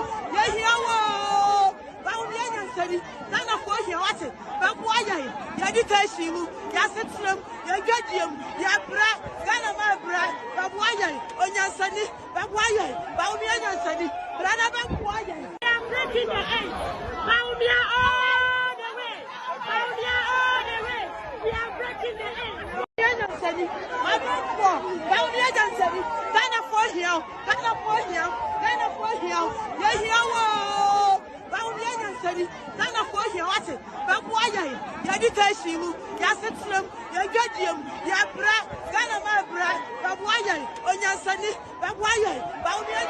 Ghana for here what it Babuaya Yadikashimu Yasitrum Yagadium Yabra Ghana Mabra Babuaya Onyasani Babuaya Baumia Sani Brana Babuaya I'm breaking the end. Baumia all the way. Baumia all the way. We are breaking the end. Ghana for here. Ghana for here. Ghana for here. Yeah, here. Baumia said, Ghana for here. What's it? Babuaya. Yadikashimu. Yasetrum. Yagadium. Yabra. Ghana my bra. Babuaya. Onyasani. Babuaya. Baumia.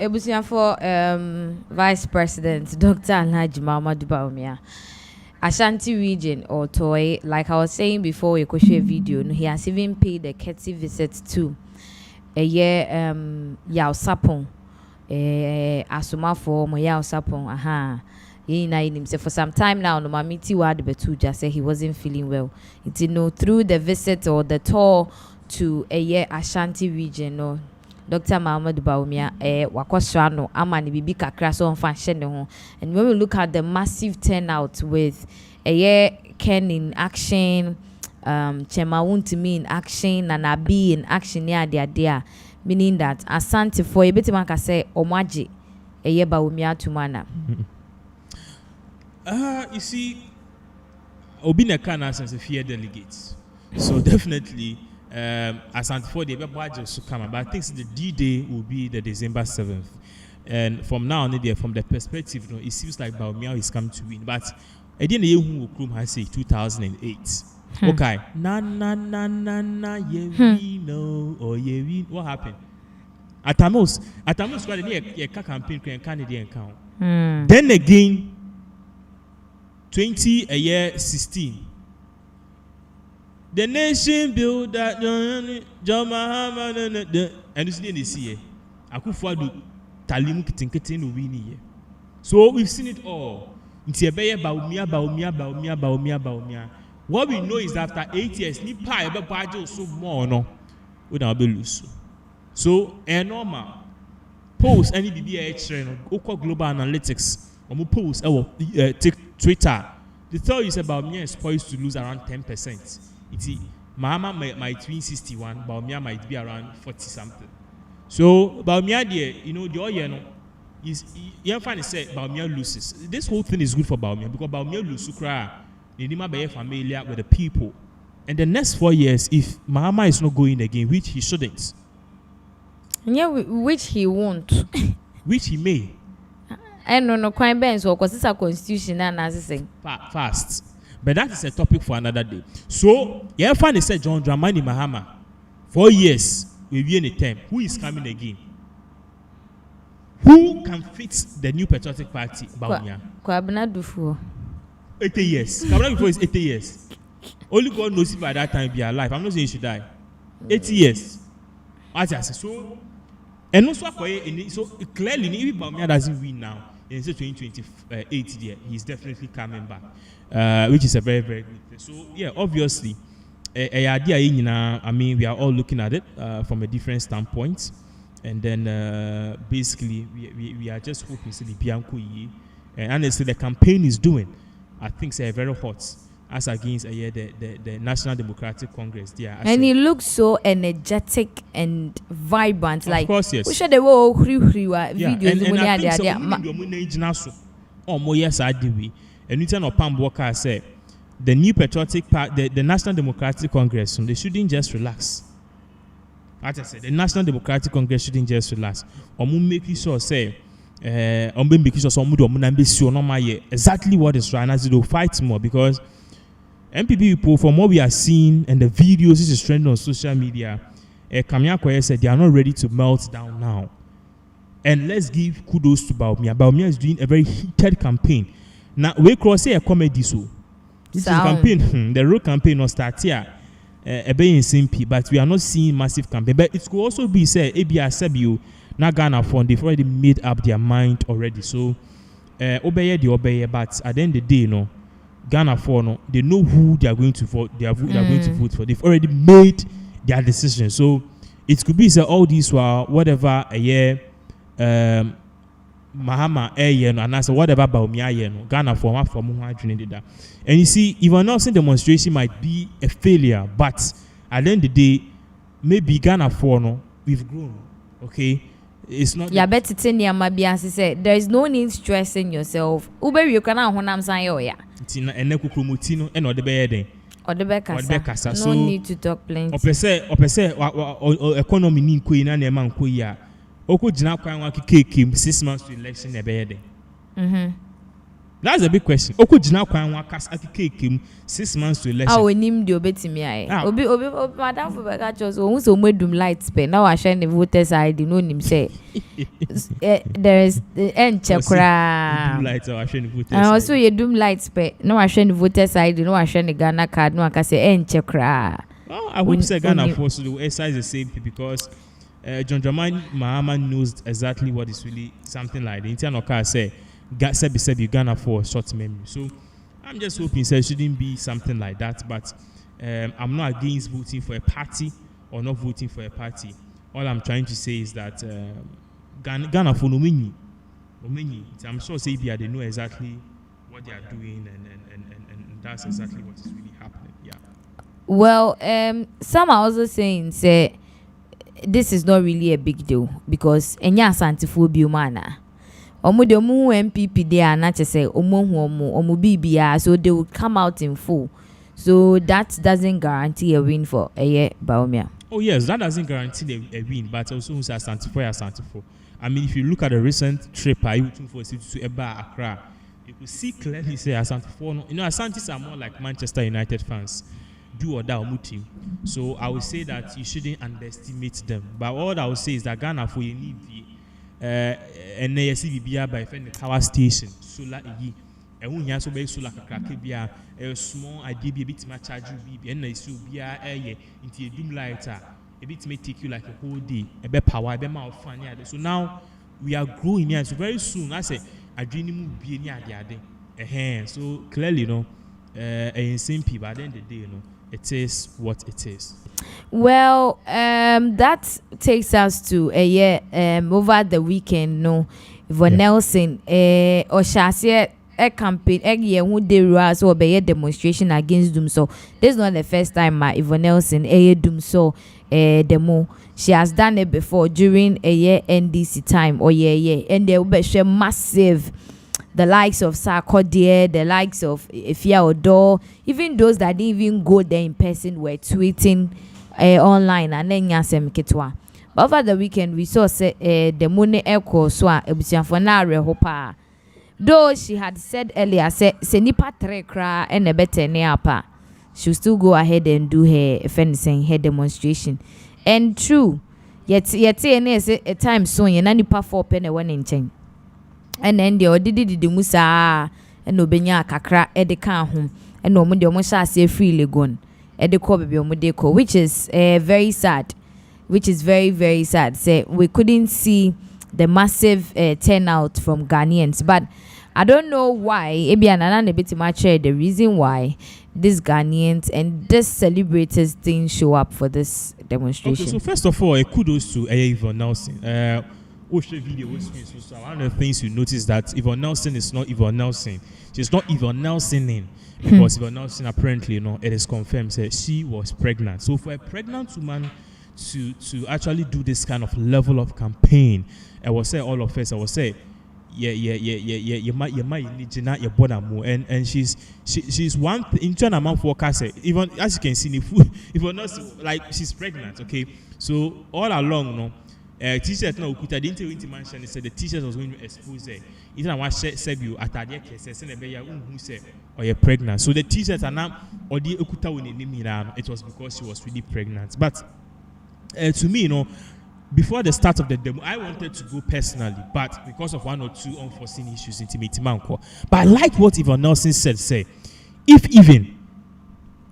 ebusiafo Vice President Dr. Alhaji Muhammadu Bawumia, Ashanti region or Toy, like I was saying before we could share video, he has even paid a courtesy visit to a year Yao Sapon, Asuma for Yao Sapon, For some time now, no mamiti wa betu just say he wasn't feeling well. It's through the visit or the tour to a year Ashanti region, no. Dr. Muhammad Baumia, Wakosano, Amani Bibi Kakra so on fashion. And when we look at the massive turnout with a year Ken in action, Chemawun to me in action, and Abi in action near their meaning that Asante for a bit man say Omaji a year Baumia to mana. You see, Obina can as a fear delegates. So definitely Asante for the budget to come, but I think the D-Day will be the December 7th. And from now on, from the perspective, it seems like Baumia is coming to win. But I didn't know who Krum has say 2008. Okay. Na we know or we what happened? Atamos got a campaign Canadian count. Then again 2016. The nation build that John Mahama and you see this year. Akufo-Addo Talimu Kitinketin Uwini. So we've seen it all. Baumia. What we know is that after 8 years, ni pa ebe bajo so more no. We don't be lose. So normal post any BBH no. Oko Global Analytics. Omo post Twitter. The theory is about Baumia is poised to lose around 10%. Mahama might win 61, Baumia might be around 40 something. So Baumia there, the oil is you find say Baumia loses. This whole thing is good for Baumia because Baumia loses cry. They need be familiar with the people. And the next 4 years, if Mahama is not going again, which he shouldn't. Yeah, which he won't. Which he may. I don't know, crime bands or because it's a constitution and as I say. Fast. But that is a topic for another day. So, you find said John Dramani Mahama, 4 years, will be in a term. Who is coming again? Who can fit the new patriotic party? Baumia. Kwabena Dufu. 80 years. Kwabena Dufu is 80 years. Only God knows if by that time be alive. I'm not saying he should die. 80 years. As I say, so, and also so clearly, if Baumia doesn't win now, in 2028 there, he's definitely coming back, which is a very, very good thing. So yeah, obviously, I mean, we are all looking at it from a different standpoint, and then basically we are just hoping to the Bianco and honestly the campaign is doing, I think, say very hot as against the National Democratic Congress there. And he looks so energetic and vibrant. Of like, course, yes. We should have all videos. And I think and Newton or Pam Walker said the new patriotic party, the National Democratic Congress, they shouldn't just relax. As I said, the National Democratic Congress shouldn't just relax. Making sure say exactly what is right, and as they fight more because MPP people, from what we are seeing and the videos this is trending on social media, Kamia Koye said they are not ready to melt down now. And let's give kudos to Baumia. Baumia is doing a very heated campaign. Now we cross a comedy so. This is campaign. The real campaign will start here. A bit in simply, but we are not seeing massive campaign. But it could also be said ABR Sebio, not Ghana Fund, they've already made up their mind already. So obey, but at the end of the day, Ghana for they know who they are going to vote. They are going to vote for. They've already made their decision. So it could be say all these were whatever a year, Mahama and I said whatever Baumia Ghana for that. And you see, even now saying demonstration might be a failure, but at the end of the day, maybe Ghana for we've grown. Okay. It's not. Yeah, better tell you, Mabia said there is no need stressing yourself. Uber, you can have one saying, yeah. Tina and Neko Promotino and or the bed. Or the Becassa. So no need to talk plenty. Or economy need queen and a man queer. Oko Jina Kwan cake him 6 months to election a bed. That's a big question. Oko Jina Kwan cake him 6 months to election. Oh, we need to obey me. Obi, Madam for Bagachos, who's a medium light spend. Now I share the voters ID, no him say. There is the end chakra. And also, you doom light spend. No, I share the voters ID, no, I share the Ghana card, no, I can say end chakra. I would say Ghana force to exercise the same thing because John Dramani Mahama knows exactly what is really something like the internal car say. Ghana for short memory. So I'm just hoping it shouldn't be something like that. But I'm not against voting for a party or not voting for a party. All I'm trying to say is that Ghana for Omeni. I'm sure say they know exactly what they are doing, and that's exactly what is really happening. Yeah. Well, some are also saying say this is not really a big deal because enya asantifo bi umana. Omo de omo MPP there na say omo BBA, so they will come out in full. So that doesn't guarantee a win for Baumia. Oh yes, that doesn't guarantee a win, but also who's Asantifo. I mean, if you look at the recent trip I went for to Eba Accra, you could see clearly say Asantifo. You know, Asantis are more like Manchester United fans, do or die team. So I would say that you shouldn't underestimate them. But all I would say is that Ghana for you need and NASCBBR by the power station, solar e. And when you also be solar crack, a small idea be a bit much charge you, and I so be a into a doom lighter. A bit may take you like a whole day, a bit power, a bit more fun. So now we are growing here. So very soon, I say, a dream will be near the other. So clearly, you know, a insane people at the end of the day, you know, it is what it is. Well, that takes us to a year over the weekend. No, Yvonne Nelson, or Shasia. A campaign, a year who they rise or be a demonstration against them. So this is not the first time my Yvonne Nelson doom so demo. She has done it before during a year NDC time or and they will be share massive. The likes of Sarkodie, the likes of Ifia Odo, even those that didn't even go there in person were tweeting online and then yasem kitwa. But over the weekend we saw the money echo so ebusian for na rehopa. Though she had said earlier, say nipa trekra and a better neapa, she'll still go ahead and do her fencing, her demonstration. And true, yet a time soon, and nipa 4 penny 1 inch. And then the did the musa and no benya kakra edeka home, and no mundi omusha say freely gone, edeko baby omudeko, which is very sad, which is very, very sad. Say we couldn't see the massive turnout from Ghanaians, but I don't know why. The reason why these Ghanaians and these celebrators didn't show up for this demonstration. Okay, so first of all, kudos to Yvonne Nelson. Video so one of the things you notice that Yvonne Nelson is not Yvonne Nelson. She's not Yvonne Nelsoning because Yvonne Nelson apparently, you know, it is confirmed that she was pregnant. So for a pregnant woman to actually do this kind of level of campaign, I will say all of us, I will say, you might not your born and she's one in China man for even as you can see if not like she's pregnant, okay. So all along, no. T-shirt no I didn't tell you to mention. Said the T-shirt was going to expose it. Even I want said you at the case and who said or you're pregnant. So the T-shirts are now or the okuta when it was because she was really pregnant. But to me, you know, before the start of the demo, I wanted to go personally, but because of 1 or 2 unforeseen issues, intimate manko. But I like what Yvonne Nelson said. Say, if even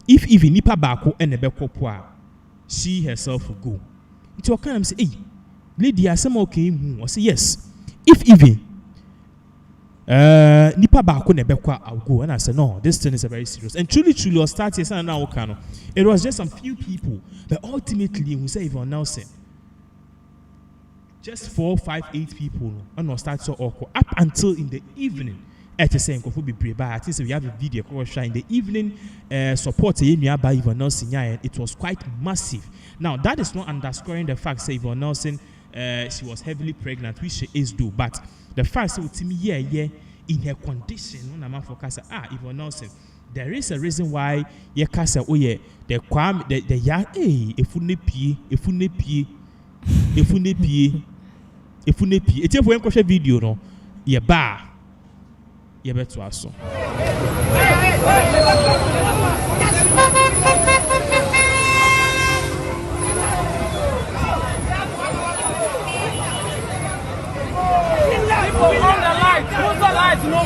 nipa bako and nebeko she herself will go. It will come say, hey. Lady asema okay hu. I say yes. If even nipa baako na ebekwa I'll go. And I said no, this thing is a very serious. And truly or start yes and now okay. It was just some few people, but ultimately we say Yvonne Nelson. Just 4, 5, 8 people and not start so awkward up until in the evening. At the same could be brave, but I think we have a video in the evening support by Yvonne Nelson. It was quite massive. Now that is not underscoring the fact that Yvonne Nelson she was heavily pregnant, which she is do, but the fact that to me in her condition, when I'm focusing Yvonne Nelson, there is a reason why you can say the kwam the young if you it's a when question video no ye ba ye beto aso. Who's the light? No.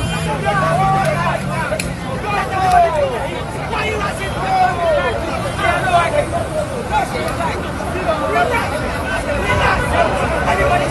Everybody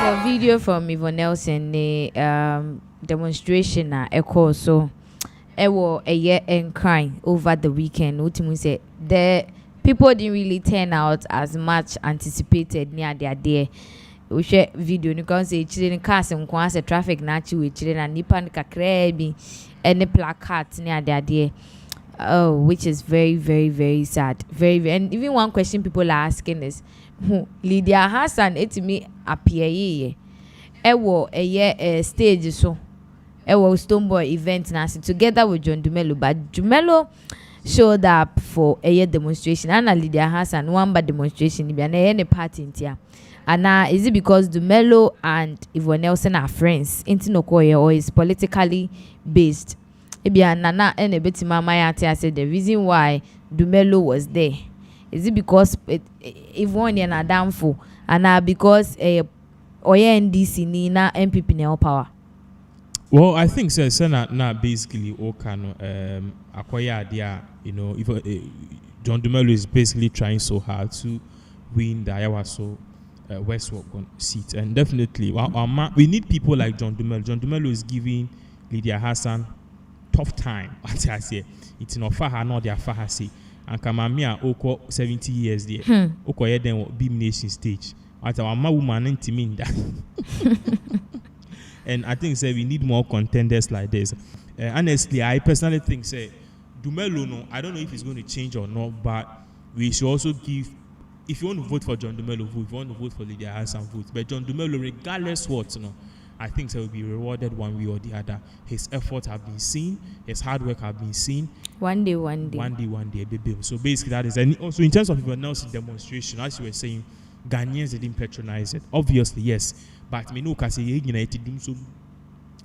a video from Yvonne Nelson, the demonstration echo so a year and crying over the weekend. Ultimately said the people didn't really turn out as much anticipated near their day. We share video you can say children cars and quasi traffic naturally with children and nipan kakrebi and the placard near their day. Oh, which is very, very, very sad. Very, and even one question people are asking is Lydia Hassan it me appear ye. Ewo a year stage so Ewo Stoneboy event nasi together with John Dumelo, but Dumelo showed up for a year demonstration and Lydia Hassan one bad demonstration be any party in here. And now is it because Dumelo and Yvonne Nelson are friends into Nokoye or is politically based? Ebia nana and a bit mama I said the reason why Dumelo was there. Is it because Yvonne and Adamfo and now because Oya NDC Nina MPP now power? Well, I think so. Now basically all kind acquire idea. You know, if John Dumelo is basically trying so hard to win the Ayawaso Westward seat, and definitely, we need people like John Dumelo. John Dumelo is giving Lydia Hassan tough time. What I say, it's not far not their far say. And Kamamia oko 70 years there. Oko ye then be nation stage. At our woman ain't mean that. And I think say we need more contenders like this. Honestly, I personally think say Dumelo no, I don't know if it's going to change or not, but we should also give. If you want to vote for John Dumelo, vote. If you want to vote for Lydia Hassan, vote. But John Dumelo, regardless what, I think he will be rewarded one way or the other. His efforts have been seen. His hard work have been seen. One day. Baby. So basically that is. And also in terms of everyone else's demonstration, as you were saying, Ghanaians didn't patronize it. Obviously, yes. But me no say United do so.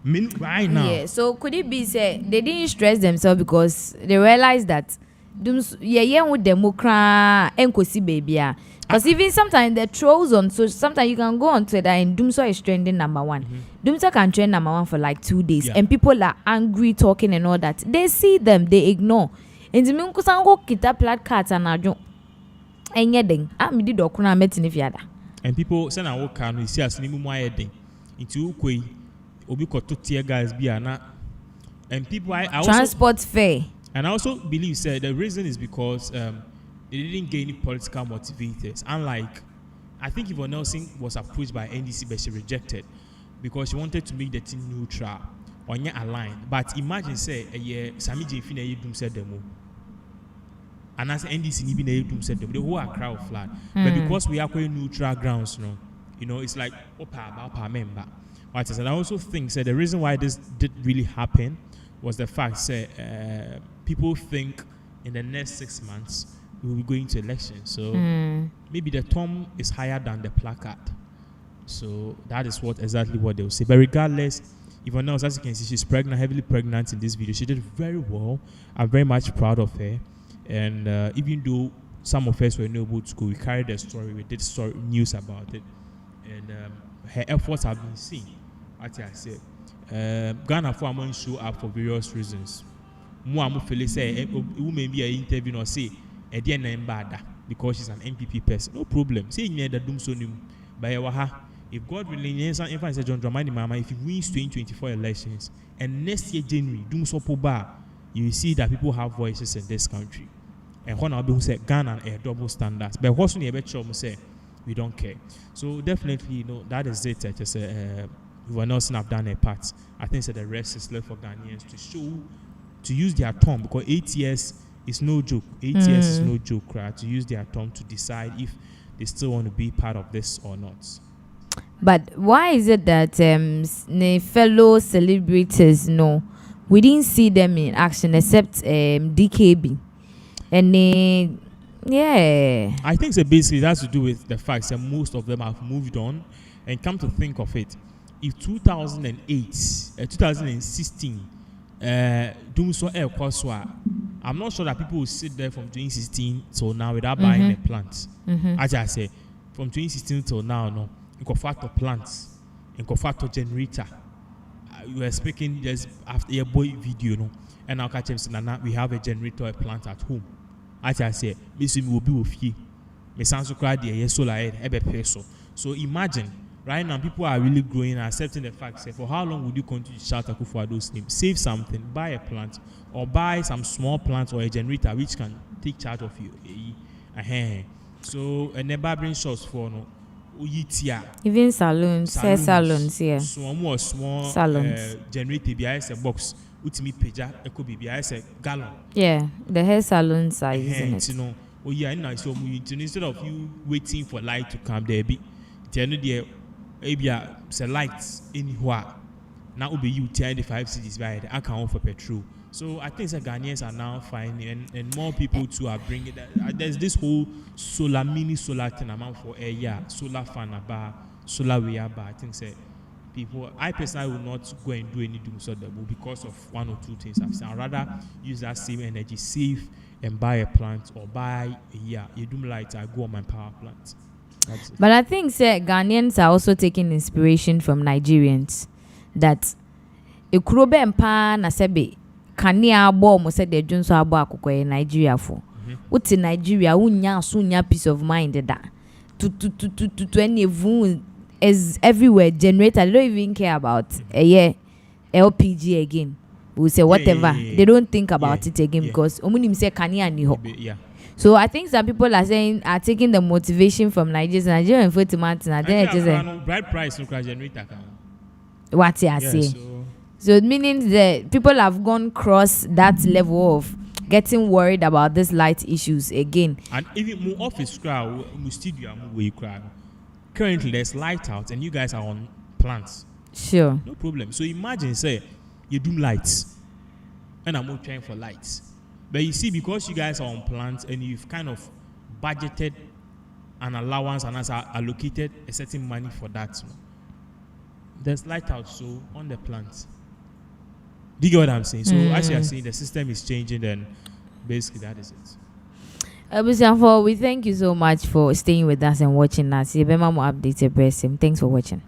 Right now. Yeah. So could it be say they didn't stress themselves because they realized that with democrat enkosi baby. Because even sometimes the trolls on, so sometimes you can go on Twitter and Doomso is trending number one. Doomso can trend number one for like 2 days, and people are angry talking and all that. They see them, they ignore. And the minko sango kita placards and ajo. And yeding, I'm the dokuna metin if yada. And people send a walk can we see as nimu yeding into Ukwe, Obiko to tear guys be ana. And people I also transport fare. And I also believe said the reason is because they didn't get any political motivators. Unlike, I think Yvonne Nelson was approached by NDC, but she rejected because she wanted to make the team neutral or not aligned. But imagine say a year Sami Jefina Dum said demo, and as NDC Nibina Dum said demo, the whole crowd flat. But because we are quite neutral grounds, it's like opa member. But I also think that the reason why this did really happen was the fact that people think in the next 6 months we will be going to elections. So maybe the term is higher than the placard. So that is exactly what they will say. But regardless, Yvonne Nelson, as you can see, she's pregnant, heavily pregnant in this video. She did very well. I'm very much proud of her. And even though some of us were not able to go, we carried the story, we did news about it. And her efforts have been seen, as I said. Ghana for among show up for various reasons. More feel say woman be an interview or say a dear name bad because she's an MPP person. No problem. Say near the doom so by if God really if I say John Dramani Mama, if he wins 2024 elections and next year January doom so bar, you will see that people have voices in this country. And when I be say Ghana a double standards. But what's in the say we don't care. So definitely that is it. I just Yvonne Nelson have done a part. I think that the rest is left for Ghanaians to use their tongue, because 8 years is no joke. 8 years is no joke, right? To use their tongue to decide if they still want to be part of this or not. But why is it that fellow celebrities, we didn't see them in action except DKB? And yeah. I think that basically it has to do with the fact that most of them have moved on. And come to think of it, if 2008, 2016, I'm not sure that people will sit there from 2016 till now without buying a plant. As I say, from 2016 till now, you got factor plants, you got factor generator. We were speaking just after a boy video, and I'll catch him saying, we have a generator, a plant at home. As I say, Miss will be with you. Me sounds so crowded, yes, solar, ebe peso. So imagine right now people are really growing and accepting the fact say for how long would you continue to shout Akufo-Addo's name? Save something, buy a plant or buy some small plant or a generator which can take charge of you. So a neighboring shops for no even salons, hair salons, yeah. Small salons. Generator behind a box. Utimi peja eko be behind a gallon. Yeah, the hair salons are using it. You know, oh yeah, now so instead of you waiting for light to come there be there say lights anywhere. Now be you 5 cities by the account for petrol. So I think the Ghanaians are now finding and more people too are bringing that. There's this whole mini solar thing amount for a year, solar fan bar, solar wear bar. I think say people. I personally will not go and do any doom so double because of one or two things I've seen. I'd rather use that same energy, save and buy a plant or buy a year. You do light, I go on my power plant. That's it. But I think Ghanaians are also taking inspiration from Nigerians. That Ekrobe empa na sebe kania abo mo said the Junso abo akoko in Nigeria for. What's in Nigeria? Unya peace of mind that to any is everywhere generator. They don't even care about LPG again. We say whatever. They don't think about it again because omunim say kania ni ho. So I think some people are taking the motivation from Nigeria and for to mountain. I think it is bright price no generator. What you say. So it means that people have gone cross that level of getting worried about these light issues again. And even more office crowd, studio where crowd. Currently there's light out and you guys are on plants. Sure. No problem. So imagine say you do lights and I'm not trying for lights. But you see, because you guys are on plants and you've kind of budgeted an allowance and has allocated a certain money for that. There's light out so on the plants. Do you get what I'm saying? So as you are saying, the system is changing, then basically that is it. We thank you so much for staying with us and watching us. Thanks for watching.